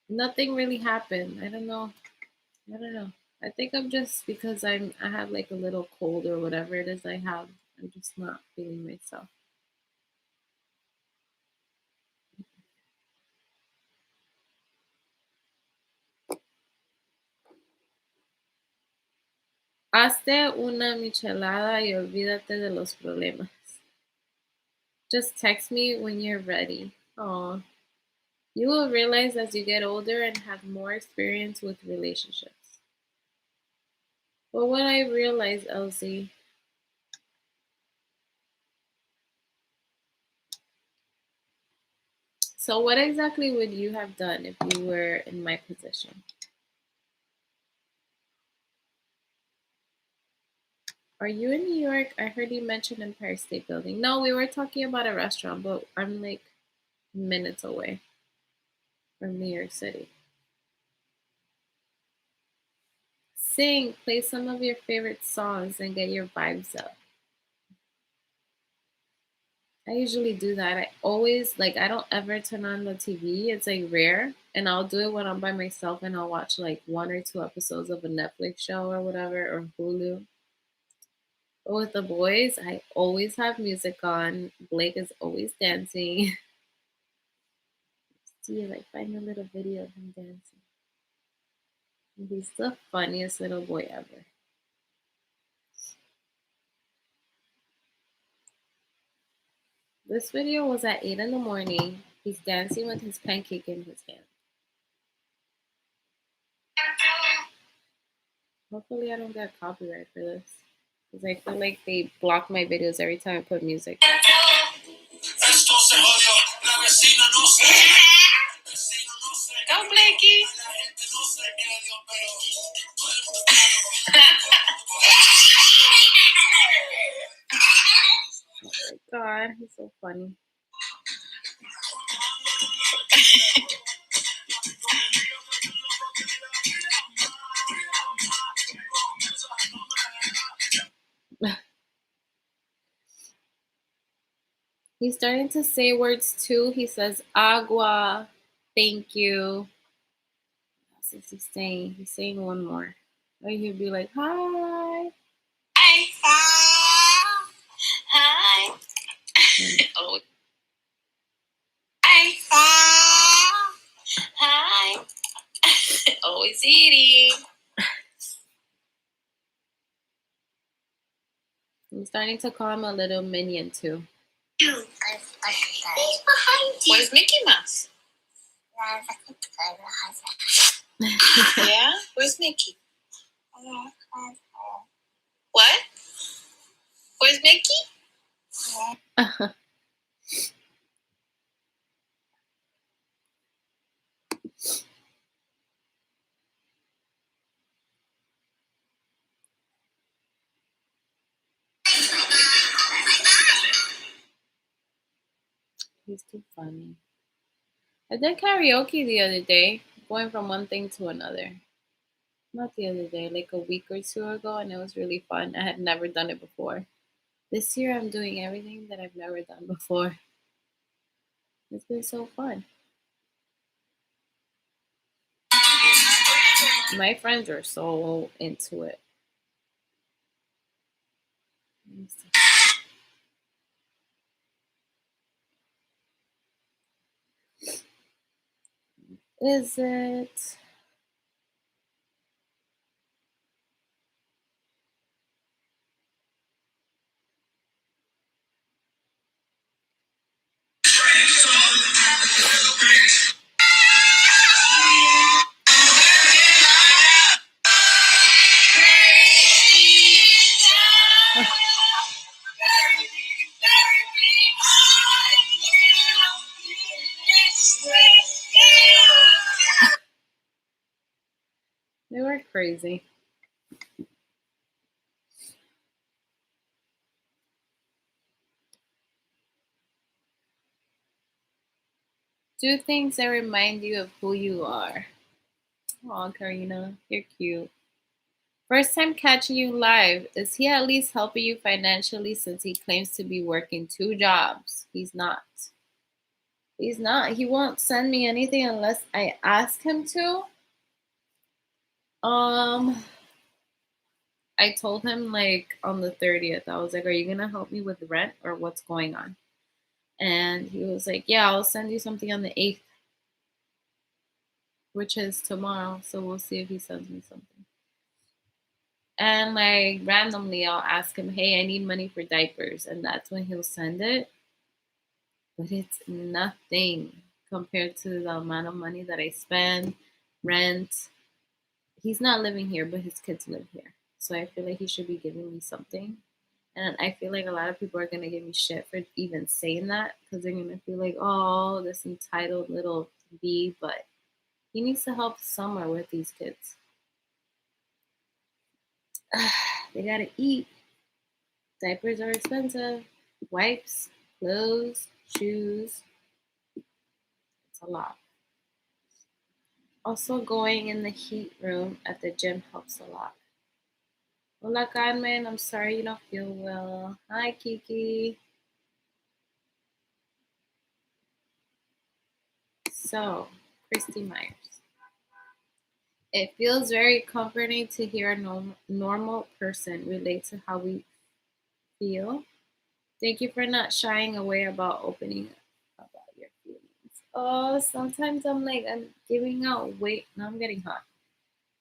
Nothing really happened. I don't know. I don't know. I think I'm just because I have like a little cold or whatever it is I have. I'm just not feeling myself. Hazte una michelada y olvídate de los problemas. Just text me when you're ready. Oh, you will realize as you get older and have more experience with relationships. But what I realized, Elsie, so what exactly would you have done if you were in my position? Are you in New York? I heard you mention Empire State Building. No, we were talking about a restaurant, but I'm like minutes away from New York City. Sing, play some of your favorite songs and get your vibes up. I usually do that. I always like I don't ever turn on the TV. It's like rare. And I'll do it when I'm by myself and I'll watch like one or two episodes of a Netflix show or whatever or Hulu. But with the boys, I always have music on. Blake is always dancing. See if I find a little video of him dancing. He's the funniest little boy ever. This video was at 8 in the morning. He's dancing with his pancake in his hand. Hopefully I don't get copyright for this. Because I feel like they block my videos every time I put music. Go, Blakey. Oh my god, he's so funny. He's starting to say words too. He says agua, thank you. What else is he saying? He's saying one more. Or he'll be like, hi. Hi. Hi. Oh. Hi. Hi. Always eating. I'm starting to call him a little minion too. He's behind you. Where's Mickey Mouse? Yeah? Where's Mickey? What? Where's Mickey? He's too funny. I did karaoke the other day, going from one thing to another. Not the other day, like a week or two ago, and it was really fun. I had never done it before. This year, I'm doing everything that I've never done before. It's been so fun. My friends are so into it. Let me see. Is it? They were crazy. Do things that remind you of who you are. Aw, Karina, you're cute. First time catching you live. Is he at least helping you financially since he claims to be working two jobs? He's not. He's not. He won't send me anything unless I ask him to. Um, I told him like on the 30th, I was like, are you gonna help me with the rent or what's going on? And he was like, yeah, I'll send you something on the 8th, which is tomorrow. So we'll see if he sends me something. And like randomly, I'll ask him, hey, I need money for diapers. And that's when he'll send it. But it's nothing compared to the amount of money that I spend, rent. He's not living here, but his kids live here. So I feel like he should be giving me something. And I feel like a lot of people are going to give me shit for even saying that because they're going to feel like, oh, this entitled little bee. But he needs to help somewhere with these kids. They got to eat. Diapers are expensive. Wipes, clothes, shoes. It's a lot. Also, going in the heat room at the gym helps a lot. Hola, Carmen. I'm sorry you don't feel well. Hi, Kiki. So, Christy Myers. It feels very comforting to hear a normal person relate to how we feel. Thank you for not shying away about opening up about your feelings. Oh, sometimes I'm giving out weight. Now I'm getting hot.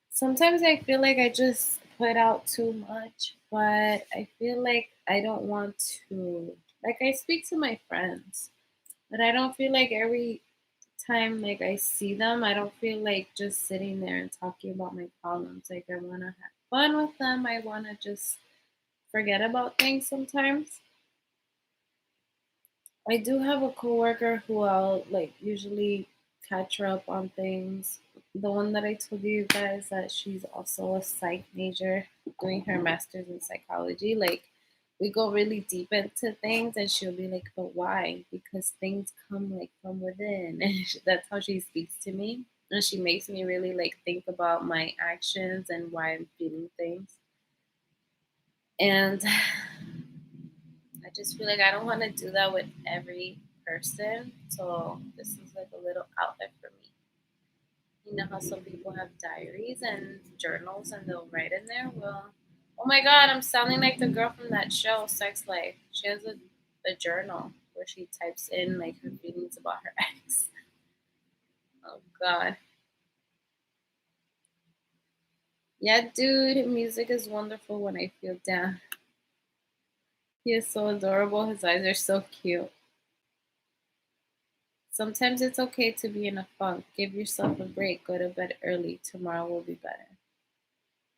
Sometimes I feel like I just put out too much, but I feel like I don't want to. Like I speak to my friends, but I don't feel like every time like I see them, I don't feel like just sitting there and talking about my problems. Like I want to have fun with them. I want to just forget about things sometimes. I do have a coworker who I'll like usually catch her up on things. The one that I told you guys that she's also a psych major doing her master's in psychology. Like we go really deep into things and she'll be like, but why? Because things come like from within. And that's how she speaks to me. And she makes me really like think about my actions and why I'm feeling things. And I just feel like I don't want to do that with every person. So this is like a little outlet for me. You know how some people have diaries and journals and they'll write in there? Well, oh my God, I'm sounding like the girl from that show, Sex Life. She has a journal where she types in like her feelings about her ex. Oh God. Yeah, dude, music is wonderful when I feel down. He is so adorable. His eyes are so cute. Sometimes it's okay to be in a funk. Give yourself a break. Go to bed early. Tomorrow will be better.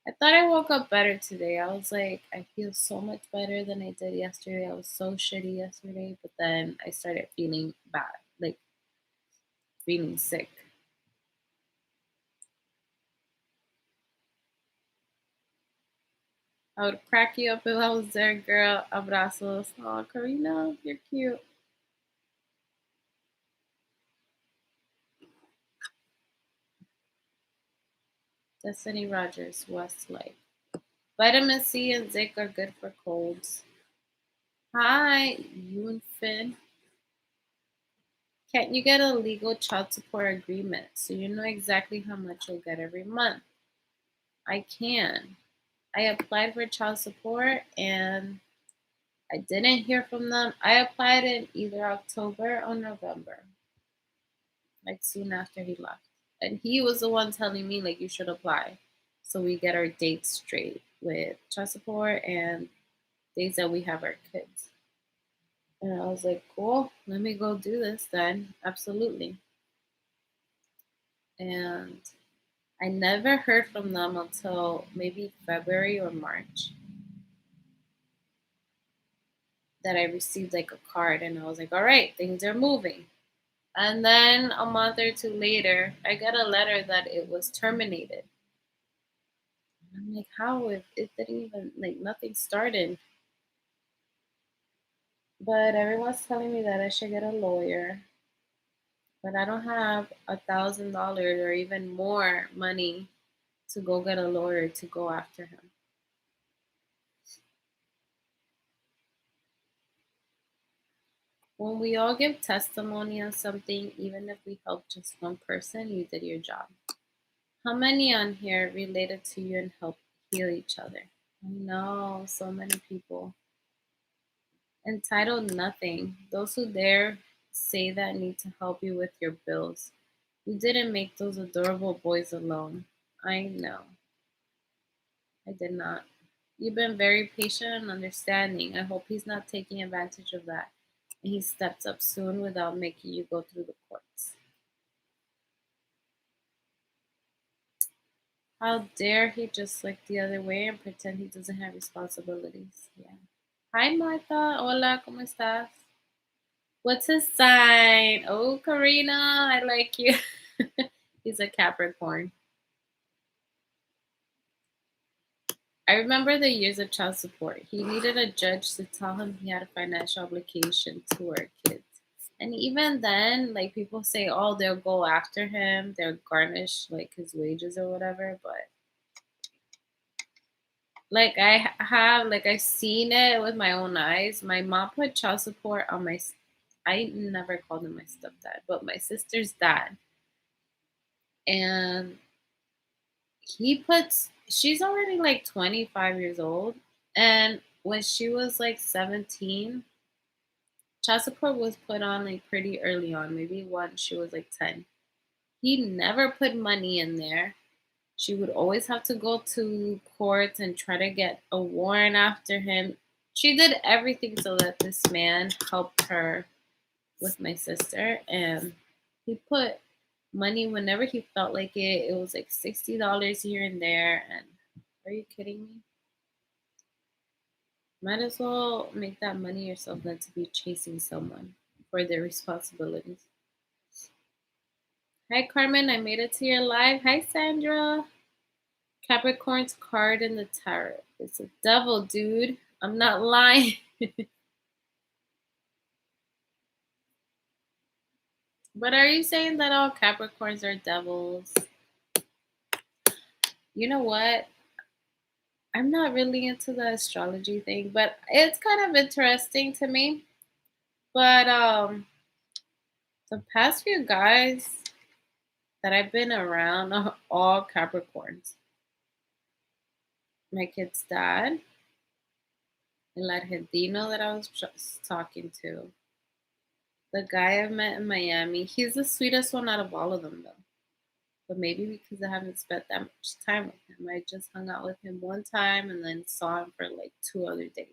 I thought I woke up better today. I was like, I feel so much better than I did yesterday. I was so shitty yesterday, but then I started feeling bad, like feeling sick. I would crack you up if I was there, girl. Abrazos. Oh, Karina, you're cute. Destiny Rogers, Westlife. Vitamin C and zinc are good for colds. Hi, you and Finn. Can't you get a legal child support agreement so you know exactly how much you'll get every month? I can. I applied for child support and I didn't hear from them. I applied in either October or November, like soon after he left. And he was the one telling me, like, you should apply so we get our dates straight with child support and days that we have our kids. And I was like, cool, let me go do this then. Absolutely. And I never heard from them until maybe February or March that I received like a card and I was like, all right, things are moving. And then a month or two later, I got a letter that it was terminated. I'm like, how? It didn't even, like, nothing started. But everyone's telling me that I should get a lawyer. But I don't have $1,000 or even more money to go get a lawyer to go after him. When we all give testimony on something, even if we help just one person, you did your job. How many on here related to you and helped heal each other? I know, so many people. Entitled nothing. Those who dare say that need to help you with your bills. You didn't make those adorable boys alone. I know. I did not. You've been very patient and understanding. I hope he's not taking advantage of that. And he steps up soon without making you go through the courts. How dare he just look the other way and pretend he doesn't have responsibilities? Yeah. Hi, Martha. Hola, ¿cómo estás? What's his sign? Oh, Karina, I like you. He's a Capricorn. I remember the years of child support. He needed a judge to tell him he had a financial obligation to our kids. And even then, like people say, oh, they'll go after him, they'll garnish like his wages or whatever. But like have like I've seen it with my own eyes. My mom put child support on I never called him my stepdad, but my sister's dad. And she's already like 25 years old. And when she was like 17, child support was put on like pretty early on, maybe once she was like 10. He never put money in there. She would always have to go to court and try to get a warrant after him. She did everything so that this man helped her with my sister. And he put money whenever he felt like it. It was like $60 here and there. And are you kidding me? Might as well make that money yourself than to be chasing someone for their responsibilities. Hi, Carmen. I made it to your live. Hi, Sandra. Capricorn's card in the tarot. It's a devil, dude. I'm not lying. But are you saying that all Capricorns are devils? You know what? I'm not really into the astrology thing, but it's kind of interesting to me. But the past few guys that I've been around are all Capricorns. My kid's dad, El Argentino that I was just talking to, the guy I met in Miami, he's the sweetest one out of all of them, though. But maybe because I haven't spent that much time with him, I just hung out with him one time and then saw him for like 2 other days.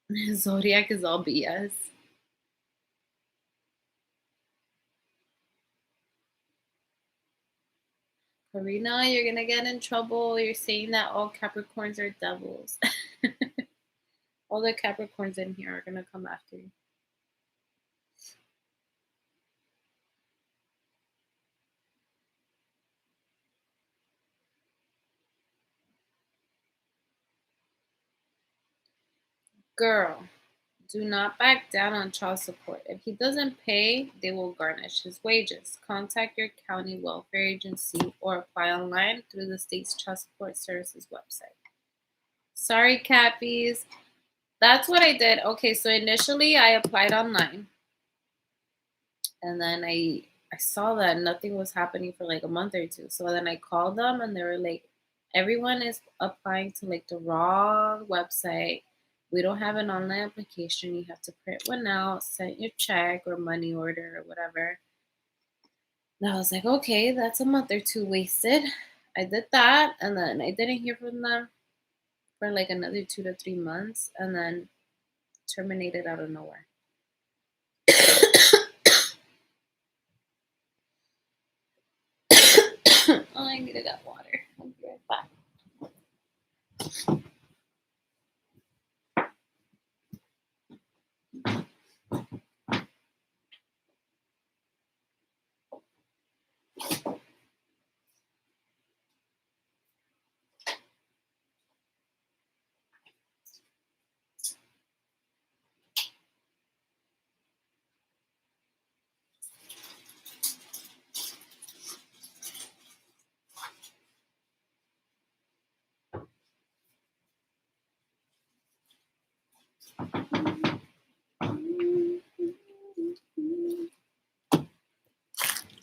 His zodiac is all BS. Karina, you're gonna get in trouble. You're saying that all Capricorns are devils. All the Capricorns in here are gonna come after you. Girl, do not back down on child support. If he doesn't pay, they will garnish his wages. Contact your county welfare agency or apply online through the state's child support services website. Sorry, Cappies. That's what I did. Okay, so initially I applied online, and then I saw that nothing was happening for like a month or two. So then I called them, and they were like, everyone is applying to like the wrong website. We don't have an online application. You have to print one out, send your check or money order or whatever. And I was like, okay, that's a month or two wasted. I did that, and then I didn't hear from them for like another 2 to 3 months, and then terminated out of nowhere. Oh, I need to get water. I'll be right back.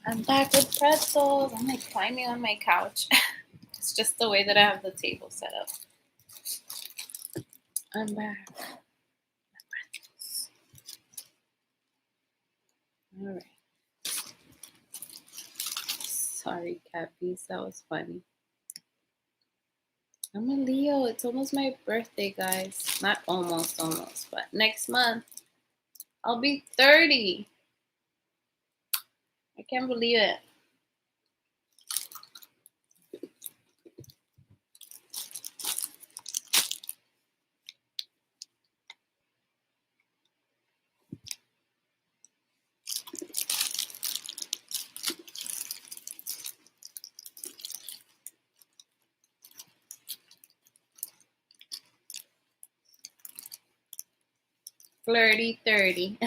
I'm back with pretzels. I'm like climbing on my couch. It's just the way that I have the table set up. I'm back. All right. Sorry, Cappies. That was funny. I'm a Leo. It's almost my birthday, guys. Not almost, but next month I'll be 30. I can't believe it. Flirty 30.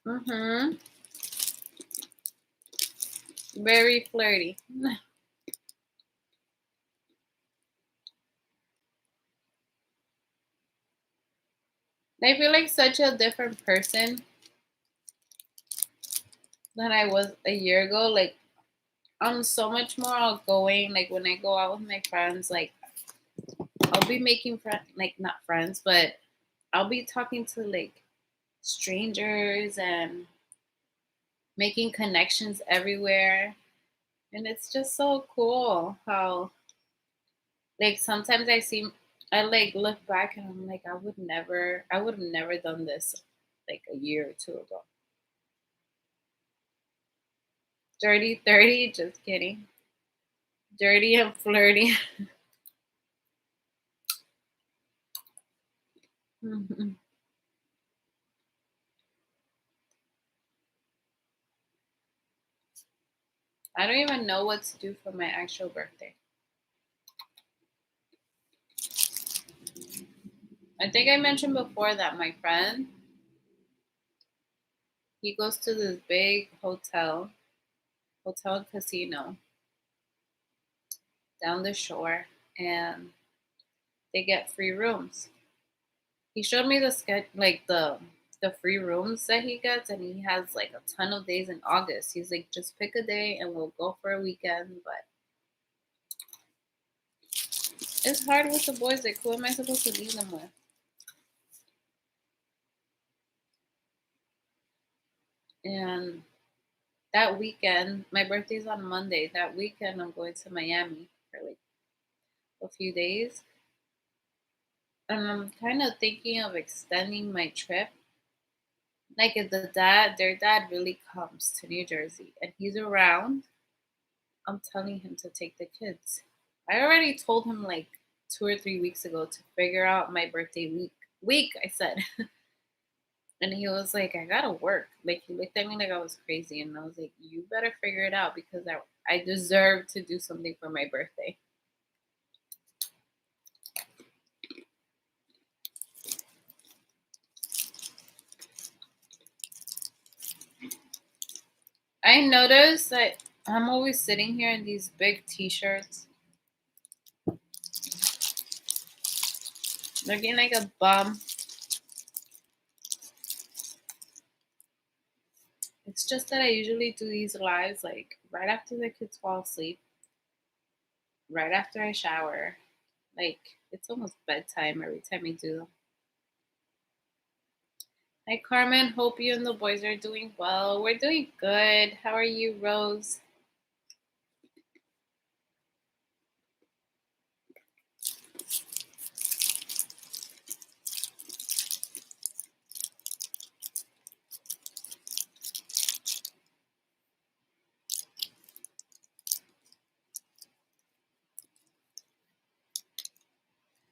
Mm-hmm. Very flirty. I feel like such a different person than I was a year ago. Like I'm so much more outgoing. Like when I go out with my friends, like I'll be making friends, like not friends, but I'll be talking to like strangers and making connections everywhere. And it's just so cool how like sometimes I like look back and I'm like I would have never done this like a year or two ago. Dirty 30, just kidding. Dirty and flirty. Mhm. I don't even know what to do for my actual birthday. I think I mentioned before that my friend, he goes to this big hotel and casino down the shore, and they get free rooms. He showed me the sketch, like the free rooms that he gets, and he has like a ton of days in August. He's like, just pick a day and we'll go for a weekend. But it's hard with the boys. Like, who am I supposed to leave them with? And that weekend, my birthday's on Monday. That weekend, I'm going to Miami for like a few days. And I'm kind of thinking of extending my trip. Like, if their dad really comes to New Jersey and he's around, I'm telling him to take the kids. I already told him like 2 or 3 weeks ago to figure out my birthday week. I said. And he was like, I gotta work. Like, he looked at me like I was crazy. And I was like, you better figure it out because I deserve to do something for my birthday. I noticed that I'm always sitting here in these big t shirts, looking like a bum. It's just that I usually do these lives like right after the kids fall asleep, right after I shower. Like, it's almost bedtime every time I do them. Hi, Carmen. Hope you and the boys are doing well. We're doing good. How are you, Rose?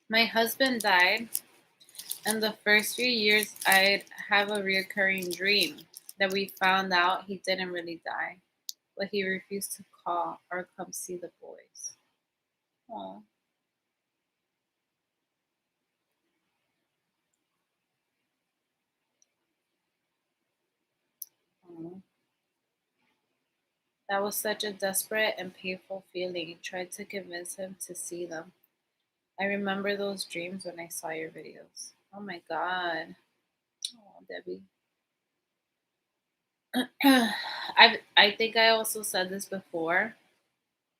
My husband died, and the first few years I'd have a recurring dream that we found out he didn't really die, but he refused to call or come see the boys. Oh, oh. That was such a desperate and painful feeling. I tried to convince him to see them. I remember those dreams when I saw your videos. Oh my God. Oh, Debbie. I think I also said this before,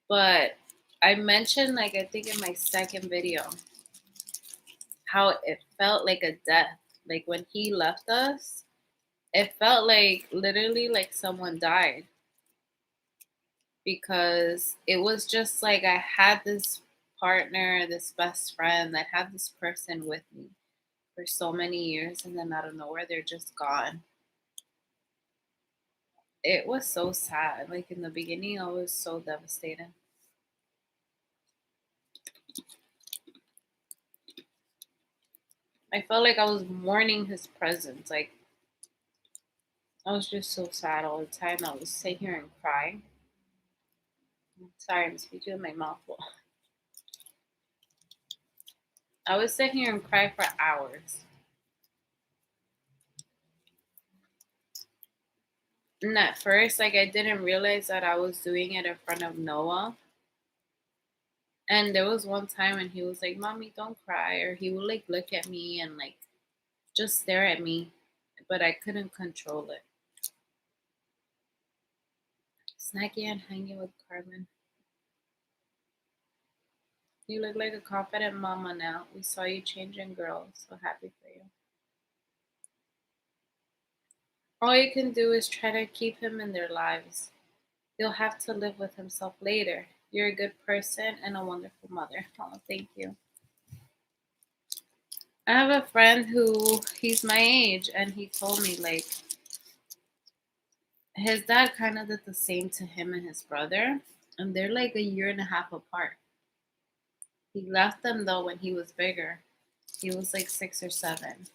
but I mentioned like I think in my second video how it felt like a death. Like when he left us, it felt like literally like someone died because it was just like I had this partner, this best friend that had this person with me for so many years, and then out of nowhere they're just gone. It was so sad. Like in the beginning, I was so devastated. I felt like I was mourning his presence. Like I was just so sad all the time. I would sit here and cry. Sorry, I'm speaking with my mouth full. I would sit here and cry for hours. And at first, like, I didn't realize that I was doing it in front of Noah. And there was one time when he was like, "Mommy, don't cry," or he would like look at me and like just stare at me, but I couldn't control it. Snacky and hanging with Carmen. You look like a confident mama now. We saw you changing girls. So happy for you. All you can do is try to keep him in their lives. He'll have to live with himself later. You're a good person and a wonderful mother. Oh, thank you. I have a friend who he's my age, and he told me like his dad kind of did the same to him and his brother, and they're like a year and a half apart. He left them though when he was bigger. He was like 6 or 7.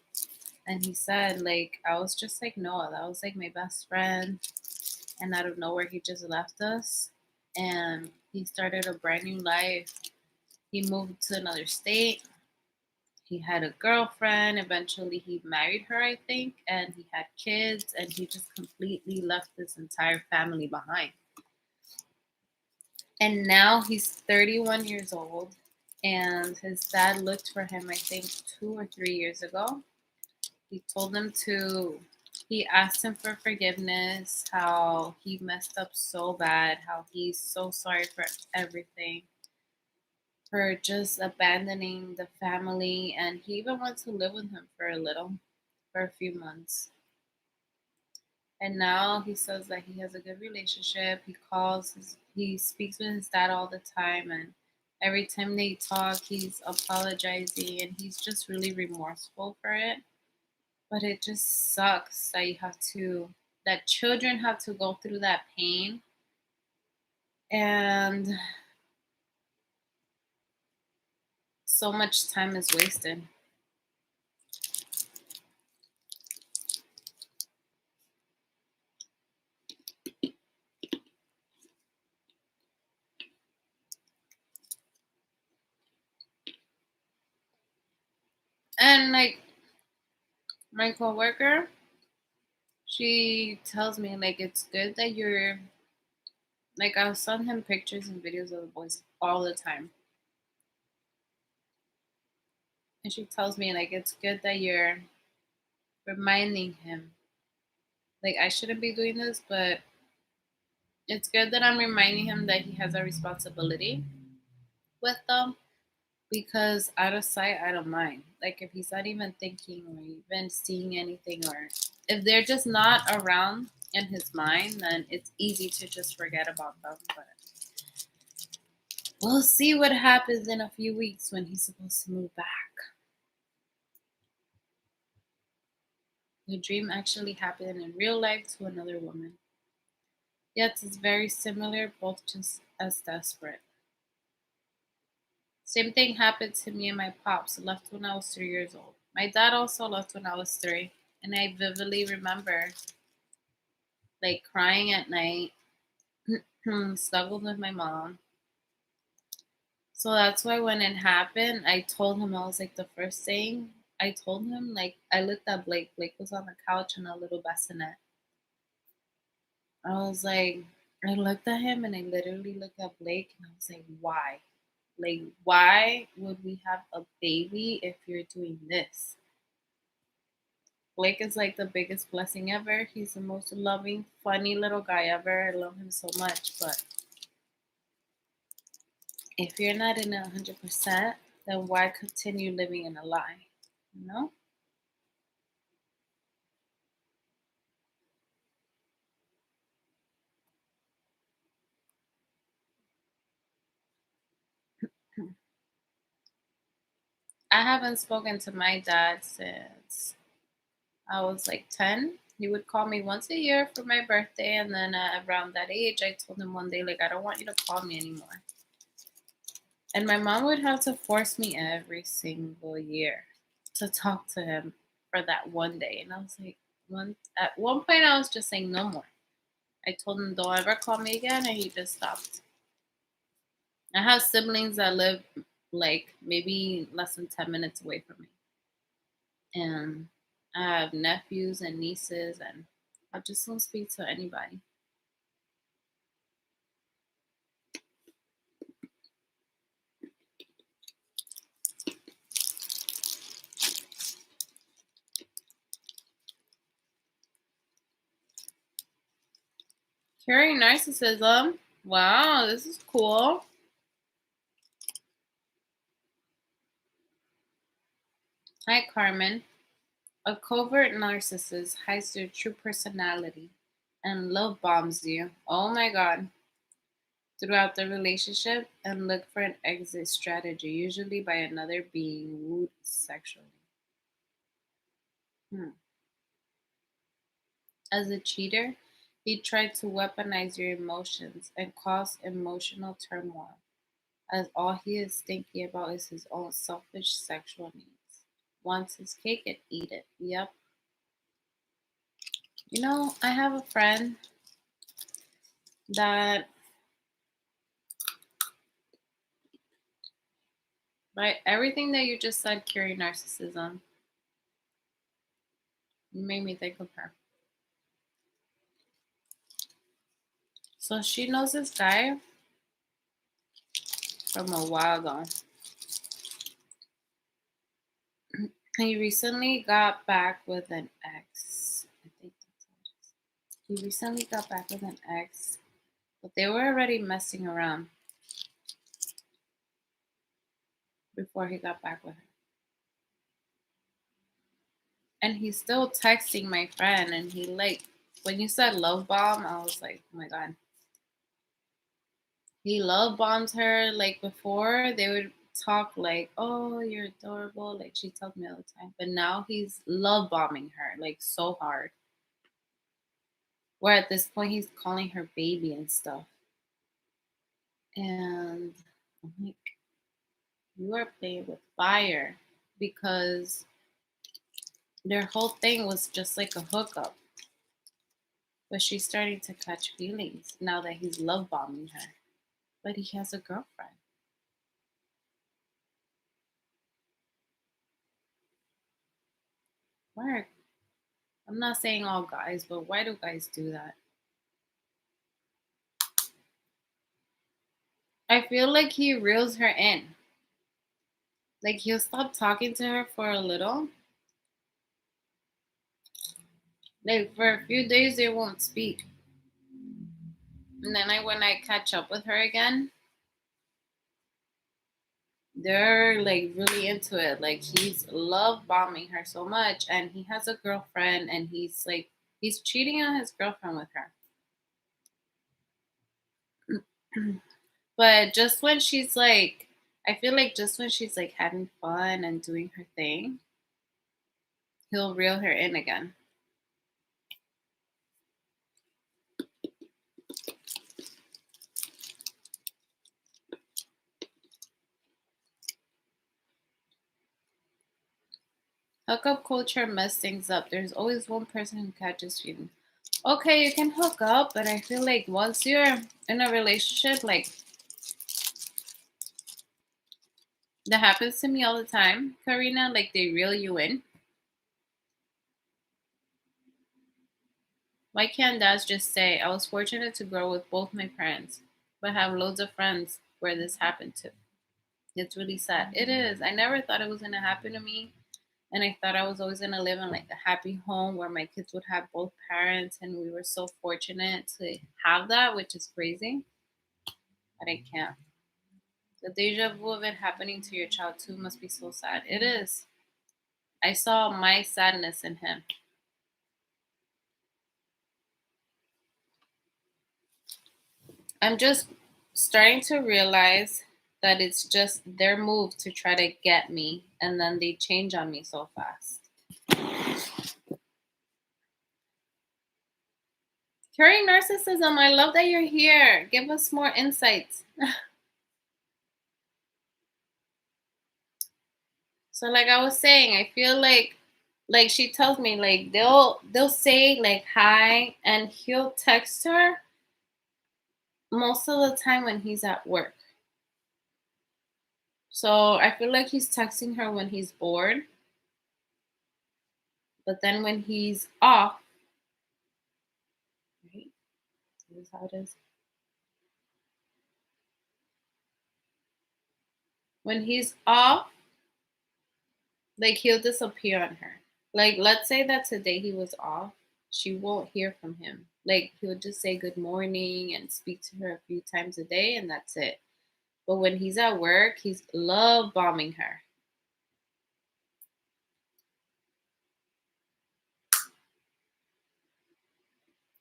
And he said, like, I was just like Noah. That was like my best friend. And out of nowhere, he just left us. And he started a brand new life. He moved to another state. He had a girlfriend. Eventually, he married her, I think. And he had kids. And he just completely left his entire family behind. And now he's 31 years old. And his dad looked for him, I think, 2 or 3 years ago. He told him to, he asked him for forgiveness, how he messed up so bad, how he's so sorry for everything, for just abandoning the family. And he even went to live with him for a little, for a few months. And now he says that he has a good relationship. He speaks with his dad all the time. And every time they talk, he's apologizing and he's just really remorseful for it. But it just sucks that that children have to go through that pain, and so much time is wasted. And like my coworker, she tells me like it's good that you're like I'll send him pictures and videos of the boys all the time. And she tells me like it's good that you're reminding him. Like I shouldn't be doing this, but it's good that I'm reminding him that he has a responsibility with them, because out of sight, out of mind. Like if he's not even thinking or even seeing anything, or if they're just not around in his mind, then it's easy to just forget about them. But we'll see what happens in a few weeks when he's supposed to move back. The dream actually happened in real life to another woman. Yet it's very similar, both just as desperate. Same thing happened to me and my pops, left when I was 3 years old. My dad also left when I was 3, and I vividly remember like crying at night, struggled with my mom. So that's why when it happened, I told him, I was like, the first thing I told him, like, I looked at Blake. Blake was on the couch in a little bassinet. I was like, I looked at him and I literally looked at Blake and I was like, why? Like, why would we have a baby if you're doing this? Blake is like the biggest blessing ever. He's the most loving, funny little guy ever. I love him so much. But if you're not in 100%, then why continue living in a lie? You know? I haven't spoken to my dad since I was like 10. He would call me once a year for my birthday. And then around that age, I told him one day, like, I don't want you to call me anymore. And my mom would have to force me every single year to talk to him for that one day. And I was like, at one point, I was just saying no more. I told him, don't ever call me again. And he just stopped. I have siblings that live like maybe less than 10 minutes away from me. And I have nephews and nieces, and I just don't speak to anybody. Curing narcissism. Wow, this is cool. Hi, Carmen. A covert narcissist hides their true personality and love bombs you. Oh my god. Throughout the relationship and look for an exit strategy, usually by another being wooed sexually. Hmm. As a cheater, he tried to weaponize your emotions and cause emotional turmoil, as all he is thinking about is his own selfish sexual needs. Wants his cake and eat it. Yep. I have a friend that, by everything that you just said, curing narcissism, you made me think of her. So she knows this guy from a while ago. He recently got back with an ex. I think that's what it is. He recently got back with an ex, but they were already messing around before he got back with her. And he's still texting my friend, and he like, when you said love bomb, I was like, oh my god. He love bombs her. Like before, they would talk like, "Oh, you're adorable," like she tells me all the time. But now he's love bombing her like so hard. Where at this point he's calling her baby and stuff. And I'm like, you are playing with fire, because their whole thing was just like a hookup. But she's starting to catch feelings now that he's love bombing her. But he has a girlfriend. Why? I'm not saying all guys, but why do guys do that? I feel like he reels her in. Like he'll stop talking to her for a little. Like for a few days they won't speak. And then when I catch up with her again, they're like really into it. Like he's love bombing her so much, and he has a girlfriend, and he's cheating on his girlfriend with her. But just when she's like, I feel like just when she's like having fun and doing her thing, he'll reel her in again. Hookup culture mess things up. There's always one person who catches feelings. Okay, you can hook up, but I feel like once you're in a relationship, like that happens to me all the time, Karina, like they reel you in. Why can't dads just say, I was fortunate to grow with both my parents, but have loads of friends where this happened to? It's really sad. It is. I never thought it was going to happen to me. And I thought I was always going to live in like a happy home where my kids would have both parents. And we were so fortunate to have that, which is crazy. But I can't. The deja vu of it happening to your child too must be so sad. It is. I saw my sadness in him. I'm just starting to realize that it's just their move to try to get me, and then they change on me so fast. Curing narcissism, I love that you're here. Give us more insights. So like I was saying, I feel like she tells me like they'll say like hi, and he'll text her most of the time when he's at work. So I feel like he's texting her when he's bored, but then when he's off, This is how it is. When he's off, like he'll disappear on her. Like let's say that today he was off, she won't hear from him. Like he'll just say good morning and speak to her a few times a day and that's it. But when he's at work, he's love bombing her.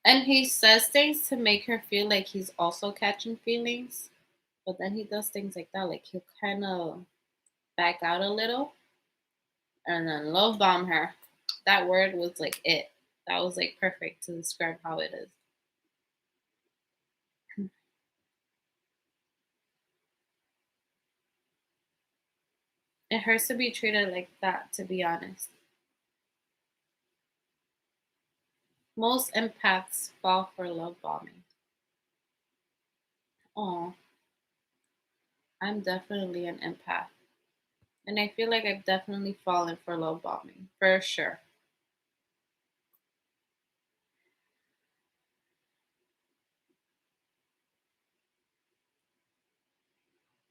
And he says things to make her feel like he's also catching feelings. But then he does things like that. Like he'll kind of back out a little and then love bomb her. That word was like it. That was like perfect to describe how it is. It hurts to be treated like that, to be honest. Most empaths fall for love bombing. Oh, I'm definitely an empath. And I feel like I've definitely fallen for love bombing, for sure.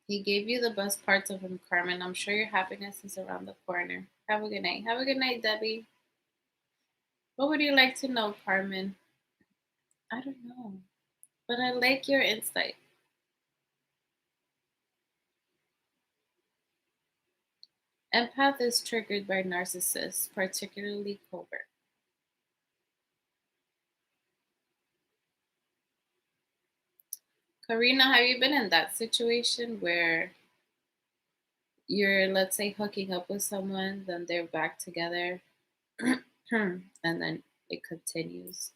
He gave you the best parts of him, Carmen. I'm sure your happiness is around the corner. Have a good night. Have a good night, Debbie. What would you like to know, Carmen? I don't know, but I like your insight. Empath is triggered by narcissists, particularly covert. Karina, have you been in that situation where you're, let's say, hooking up with someone, then they're back together, and then it continues?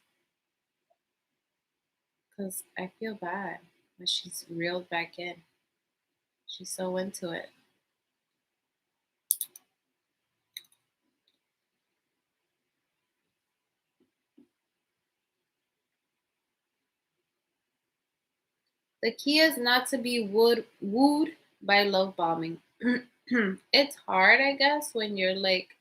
Because I feel bad when she's reeled back in. She's so into it. The key is not to be wooed by love bombing. It's hard, I guess, when you're like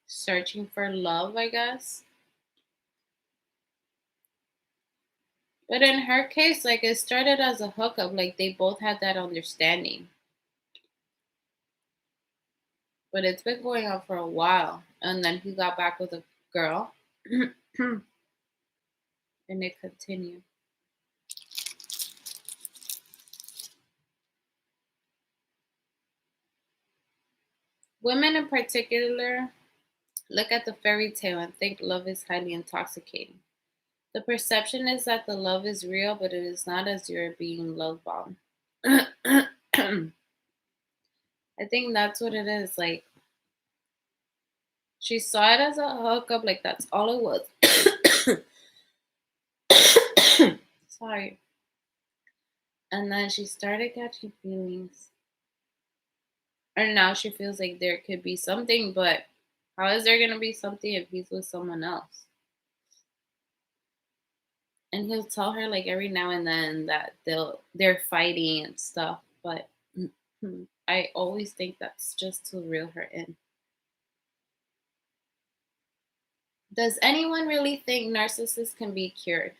searching for love, I guess. But in her case, like it started as a hookup, like they both had that understanding. But it's been going on for a while. And then he got back with a girl and it continued. Women in particular look at the fairy tale and think love is highly intoxicating. The perception is that the love is real, but it is not as you're being love bombed. I think that's what it is. Like she saw it as a hookup, like that's all it was. Sorry. And then she started catching feelings. And now she feels like there could be something, but how is there gonna be something if he's with someone else? And he'll tell her like every now and then that they're fighting and stuff, but I always think that's just to reel her in. Does anyone really think narcissists can be cured?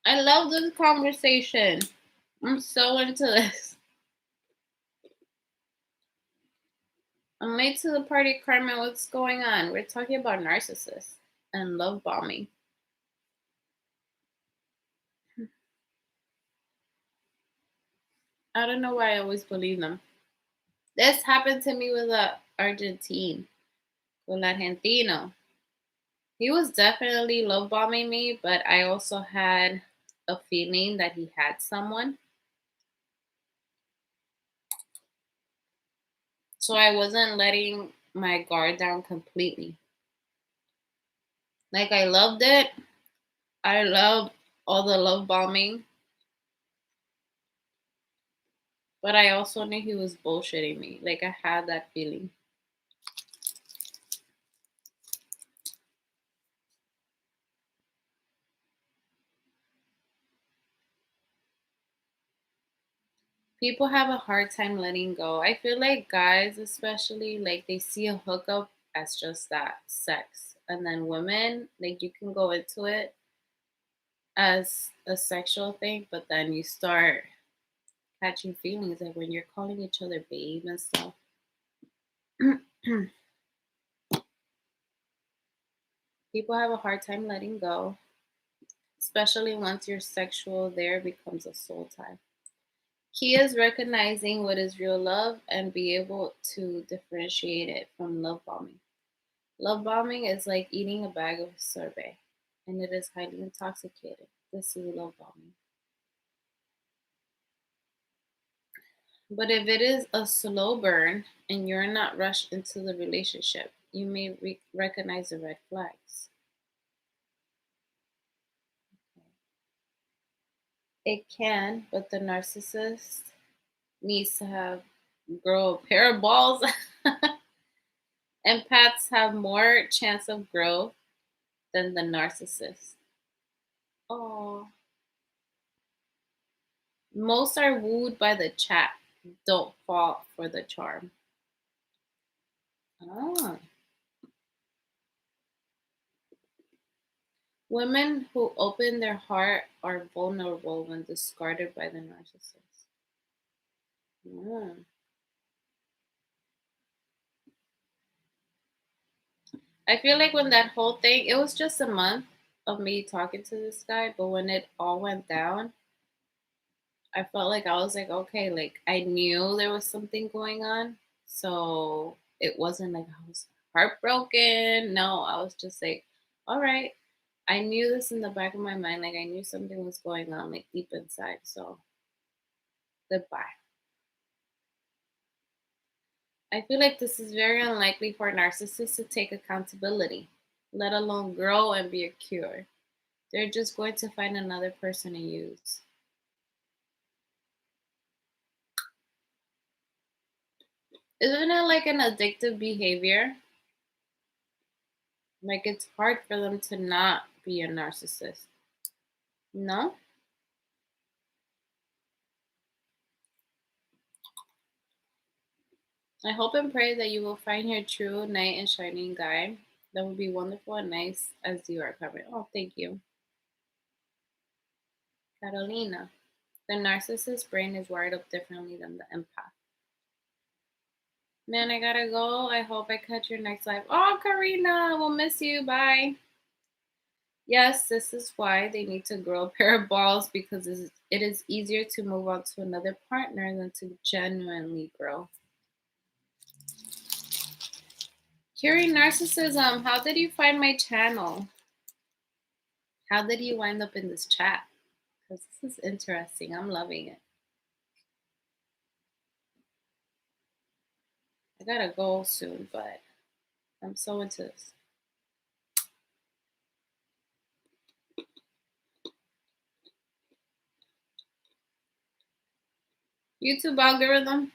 I love this conversation. I'm so into this. I'm late to the party, Carmen. What's going on? We're talking about narcissists and love bombing. I don't know why I always believe them. This happened to me with a Argentine, with Argentino. He was definitely love bombing me, but I also had a feeling that he had someone. So I wasn't letting my guard down completely. Like I loved it. I loved all the love bombing, but I also knew he was bullshitting me. Like I had that feeling. People have a hard time letting go. I feel like guys, especially, like they see a hookup as just that sex. And then women, like you can go into it as a sexual thing, but then you start catching feelings like when you're calling each other babe and stuff. People have a hard time letting go, especially once your sexual there becomes a soul tie. Key is recognizing what is real love and be able to differentiate it from love bombing. Love bombing is like eating a bag of sorbet, and it is highly intoxicating. This is love bombing. But if it is a slow burn and you're not rushed into the relationship, you may recognize the red flags. It can, but the narcissist needs to have grow a pair of balls. Empaths have more chance of growth than the narcissist. Oh, most are wooed by the chat. Don't fall for the charm. Ah. Women who open their heart are vulnerable when discarded by the narcissist. Mm. I feel like when that whole thing, it was just a month of me talking to this guy, but when it all went down, I felt like I was like, okay, like I knew there was something going on. So it wasn't like I was heartbroken. No, I was just like, all right. I knew this in the back of my mind. Like I knew something was going on, like deep inside. So goodbye. I feel like this is very unlikely for narcissists to take accountability, let alone grow and be a cure. They're just going to find another person to use. Isn't it like an addictive behavior? Like it's hard for them to not be a narcissist. No? I hope and pray that you will find your true knight and shining guy. That would be wonderful and nice as you are covered. Oh, thank you. Carolina. The narcissist brain is wired up differently than the empath. Man, I gotta go. I hope I catch your next live. Oh, Karina, we'll miss you. Bye. Yes, this is why they need to grow a pair of balls because it is easier to move on to another partner than to genuinely grow. Curing narcissism. How did you find my channel? How did you wind up in this chat? Because this is interesting. I'm loving it. I gotta go soon, but I'm so into this. YouTube algorithm?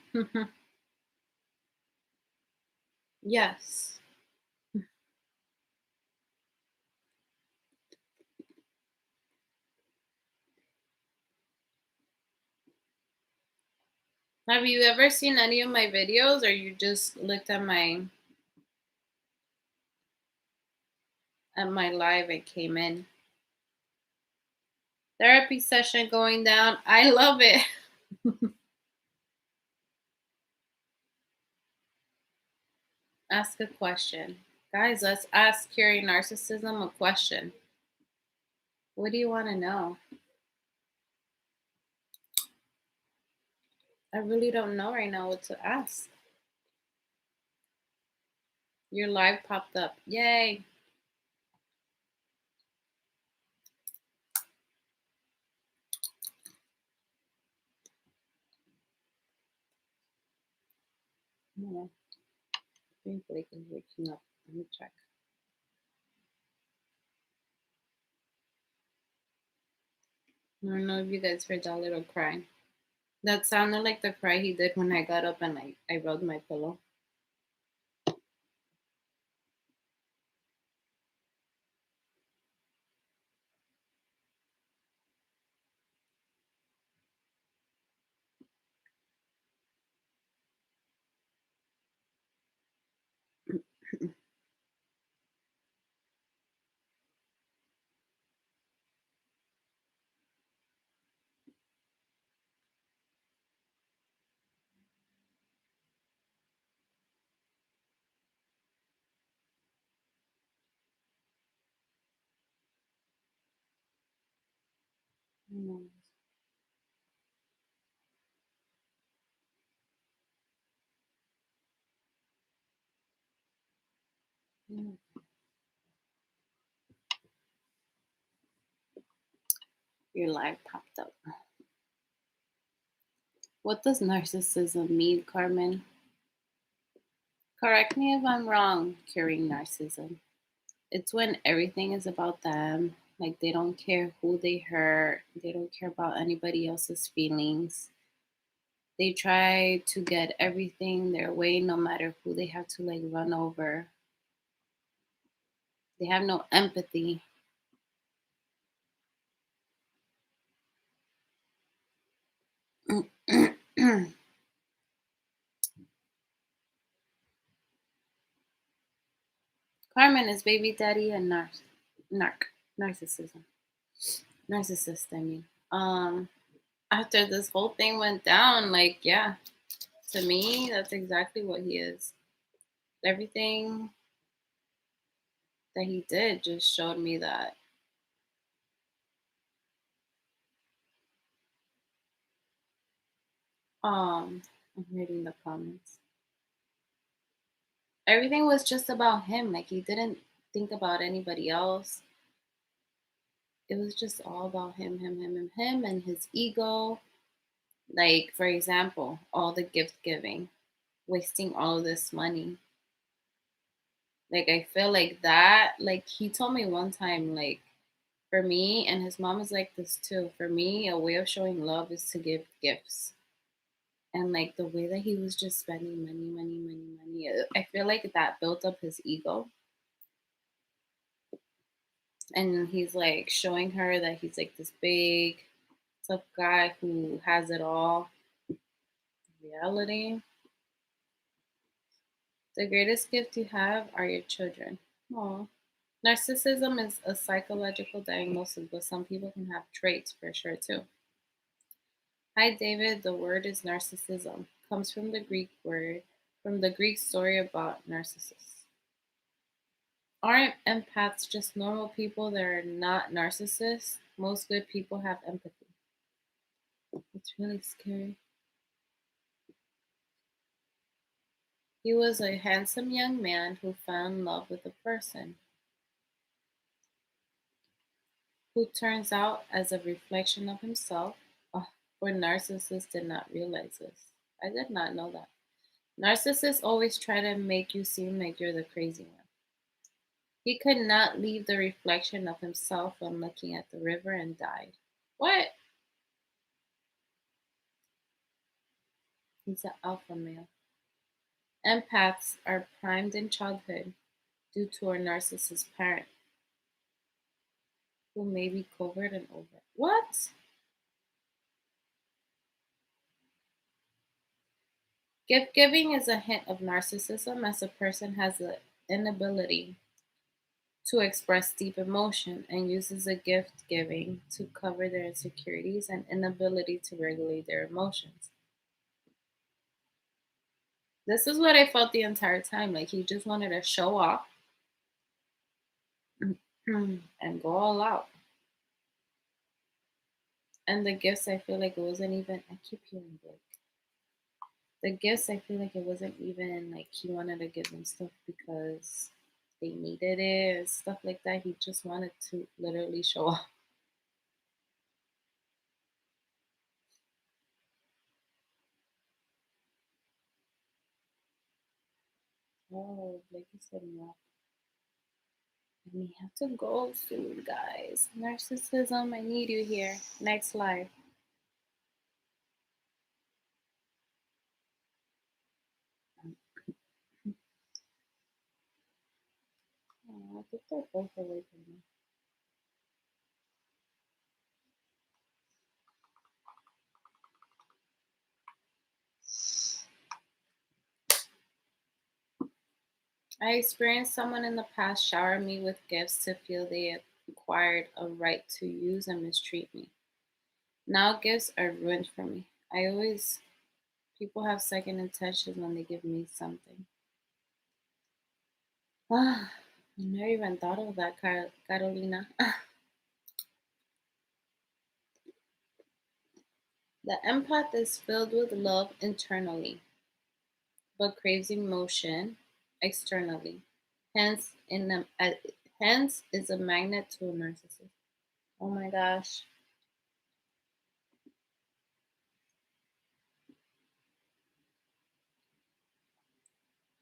Yes. Have you ever seen any of my videos or you just looked at my live and came in? Therapy session going down. I love it. Ask a question. Guys, let's ask Curie Narcissism a question. What do you want to know? I really don't know right now what to ask. Your live popped up. Yay. Oh, I think Blake is waking up. Let me check. I don't know if you guys heard that little cry. That sounded like the cry he did when I got up and I rubbed my pillow. Mm, mm. Your life popped up. What does narcissism mean, Carmen? Correct me if I'm wrong, curing narcissism. It's when everything is about them. Like they don't care who they hurt, they don't care about anybody else's feelings. They try to get everything their way, no matter who they have to like run over. They have no empathy. Carmen is baby daddy and narcissism. Narcissist, I mean. After this whole thing went down, like, yeah, to me, that's exactly what he is. Everything that he did just showed me that. I'm reading the comments. Everything was just about him. Like, he didn't think about anybody else. It was just all about him, and his ego. Like, for example, all the gift giving, wasting all of this money. Like, I feel like that, like, he told me one time, like, for me, and his mom is like this too. For me, a way of showing love is to give gifts. And like the way that he was just spending money, I feel like that built up his ego. And he's like showing her that he's like this big, tough guy who has it all. Reality, the greatest gift you have are your children. Aw. Narcissism is a psychological diagnosis, but some people can have traits for sure too. Hi, David. The word is narcissism. Comes from the Greek story about Narcissus. Aren't empaths just normal people that are not narcissists? Most good people have empathy. It's really scary. He was a handsome young man who fell in love with a person who turns out as a reflection of himself. Oh, for narcissists did not realize this. I did not know that. Narcissists always try to make you seem like you're the crazy one. He could not leave the reflection of himself when looking at the river and died. What? He's an alpha male. Empaths are primed in childhood due to our narcissist parent, who may be covert and overt. What? Gift giving is a hint of narcissism as a person has the inability to express deep emotion and uses a gift giving to cover their insecurities and inability to regulate their emotions. This is what I felt the entire time. Like he just wanted to show off and go all out. And the gifts, I feel like it wasn't even. I keep hearing Blake. The gifts, I feel like it wasn't even like he wanted to give them stuff because they needed it and stuff like that. He just wanted to literally show off. Oh, Blake is setting up. And we have to go soon, guys. Narcissism, I need you here. Next live. Oh, I think they're both away from me. I experienced someone in the past shower me with gifts to feel they acquired a right to use and mistreat me. Now gifts are ruined for me. I always People have second intentions when they give me something. Ah, I never even thought of that, Carolina. The empath is filled with love internally, but craves emotion externally. Hence, hence is a magnet to a narcissist. Oh my gosh!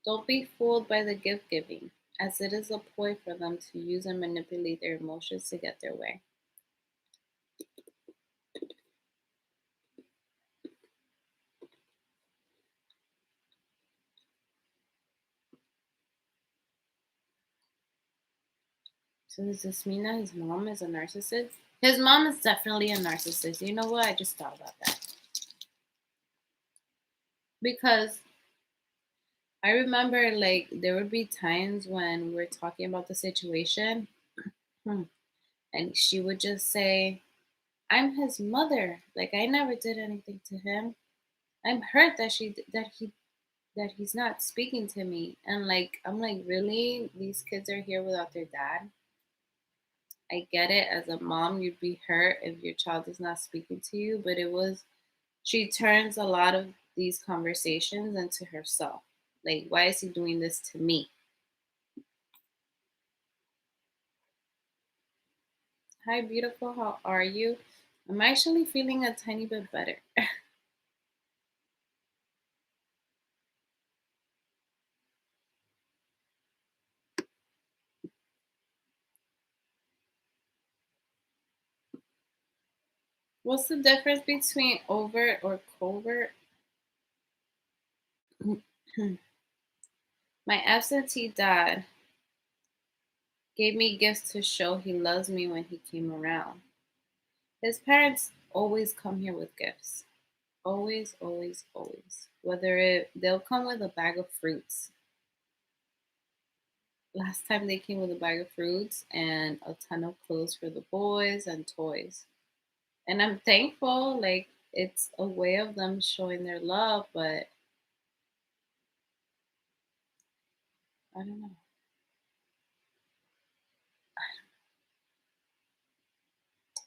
Don't be fooled by the gift giving, as it is a ploy for them to use and manipulate their emotions to get their way. So does this mean that his mom is a narcissist? His mom is definitely a narcissist. You know what? I just thought about that. Because I remember like there would be times when we're talking about the situation, hmm, and she would just say, I'm his mother. Like I never did anything to him. I'm hurt that that he's not speaking to me. And like I'm like, really? These kids are here without their dad? I get it, as a mom you'd be hurt if your child is not speaking to you, but it was she turns a lot of these conversations into herself. Like, why is he doing this to me? Hi, beautiful. How are you? I'm actually feeling a tiny bit better. What's the difference between overt or covert? My absentee dad gave me gifts to show he loves me when he came around. His parents always come here with gifts. Always, always, always. They'll come with a bag of fruits. Last time they came with a bag of fruits and a ton of clothes for the boys and toys. And I'm thankful, like it's a way of them showing their love, but I don't know.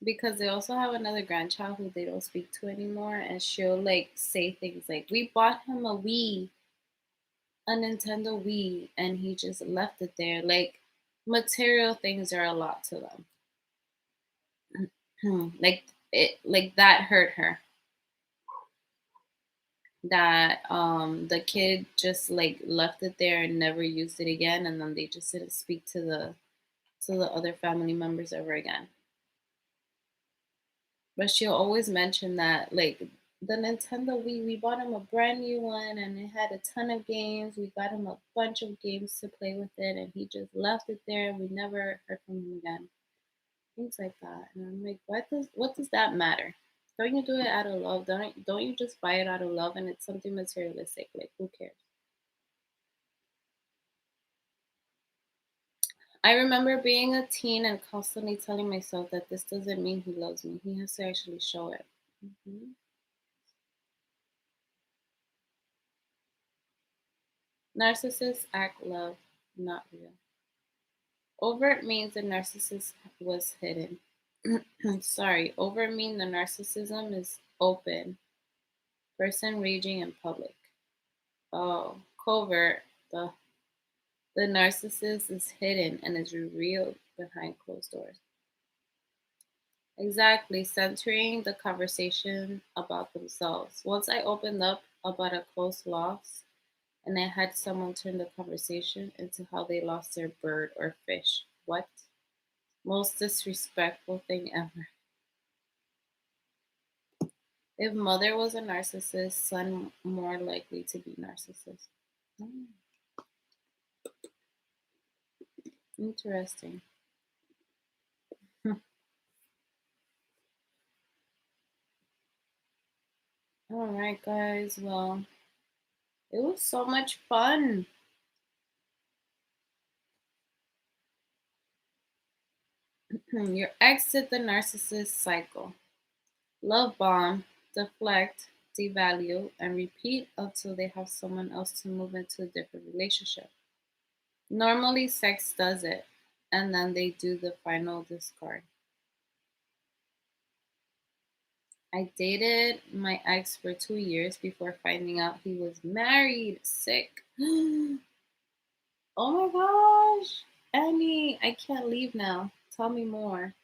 Because they also have another grandchild who they don't speak to anymore, and she'll like say things like, we bought him a Nintendo Wii, and he just left it there. Like material things are a lot to them. Like that hurt her, that the kid just like left it there and never used it again, and then they just didn't speak to the other family members ever again. But she'll always mention that like the Nintendo Wii, we bought him a brand new one and it had a ton of games. We got him a bunch of games to play with it, and he just left it there and we never heard from him again. Things like that. And I'm like, what does that matter? Don't you do it out of love? Don't you just buy it out of love, and it's something materialistic? Like who cares? I remember being a teen and constantly telling myself that this doesn't mean he loves me. He has to actually show it. Mhm. Narcissists act love, not real. Overt means the narcissist was hidden. Sorry, overt mean the narcissism is open, person raging in public. Oh, covert, the narcissist is hidden and is revealed behind closed doors. Exactly, centering the conversation about themselves. Once I opened up about a close loss, and I had someone turn the conversation into how they lost their bird or fish. What? Most disrespectful thing ever. If mother was a narcissist, son more likely to be narcissist. Hmm, interesting. All right, guys. Well, it was so much fun. Your exit the narcissist cycle. Love bomb, deflect, devalue, and repeat until they have someone else to move into a different relationship. Normally, sex does it, and then they do the final discard. I dated my ex for 2 years before finding out he was married. Sick. Oh my gosh. Annie, I can't leave now. Tell me more.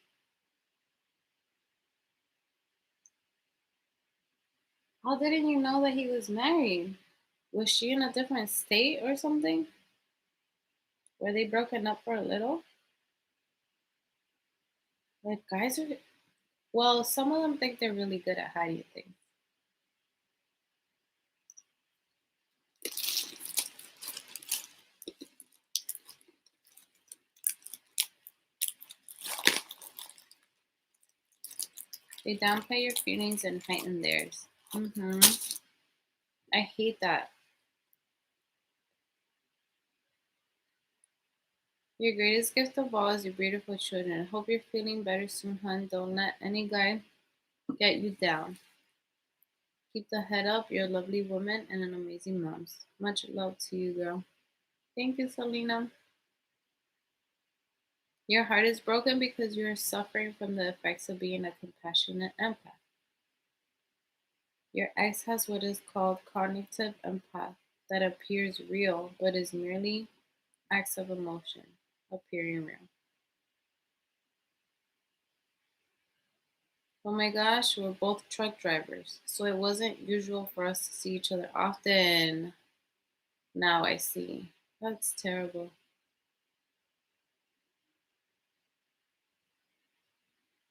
How didn't you know that he was married? Was she in a different state or something? Were they broken up for a little? Like, guys are. Well, some of them think they're really good at hiding things. They downplay your feelings and heighten theirs. I hate that. Your greatest gift of all is your beautiful children. I hope you're feeling better soon, hun. Don't let any guy get you down. Keep the head up. You're a lovely woman and an amazing mom. Much love to you, girl. Thank you, Selena. Your heart is broken because you're suffering from the effects of being a compassionate empath. Your ex has what is called cognitive empath that appears real but is merely acts of emotion appearing real. Oh my gosh, we're both truck drivers, so it wasn't usual for us to see each other often. Now I see. That's terrible.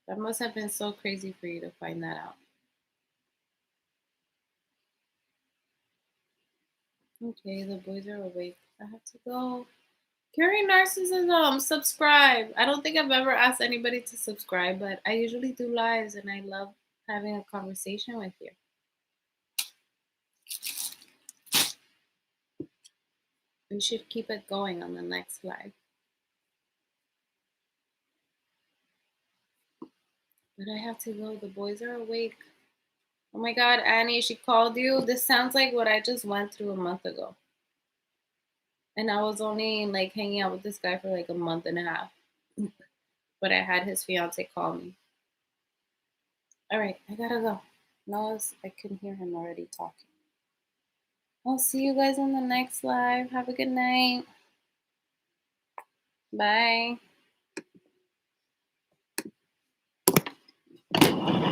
That must have been so crazy for you to find that out. Okay, the boys are awake. I have to go. Curing narcissism, subscribe. I don't think I've ever asked anybody to subscribe, but I usually do lives and I love having a conversation with you. We should keep it going on the next live. But I have to go. The boys are awake. Oh my God, Annie, she called you. This sounds like what I just went through a month ago. And I was only like hanging out with this guy for like a month and a half. But I had his fiance call me. All right, I gotta go. Noah's, I can hear him already talking. I'll see you guys in the next live. Have a good night. Bye.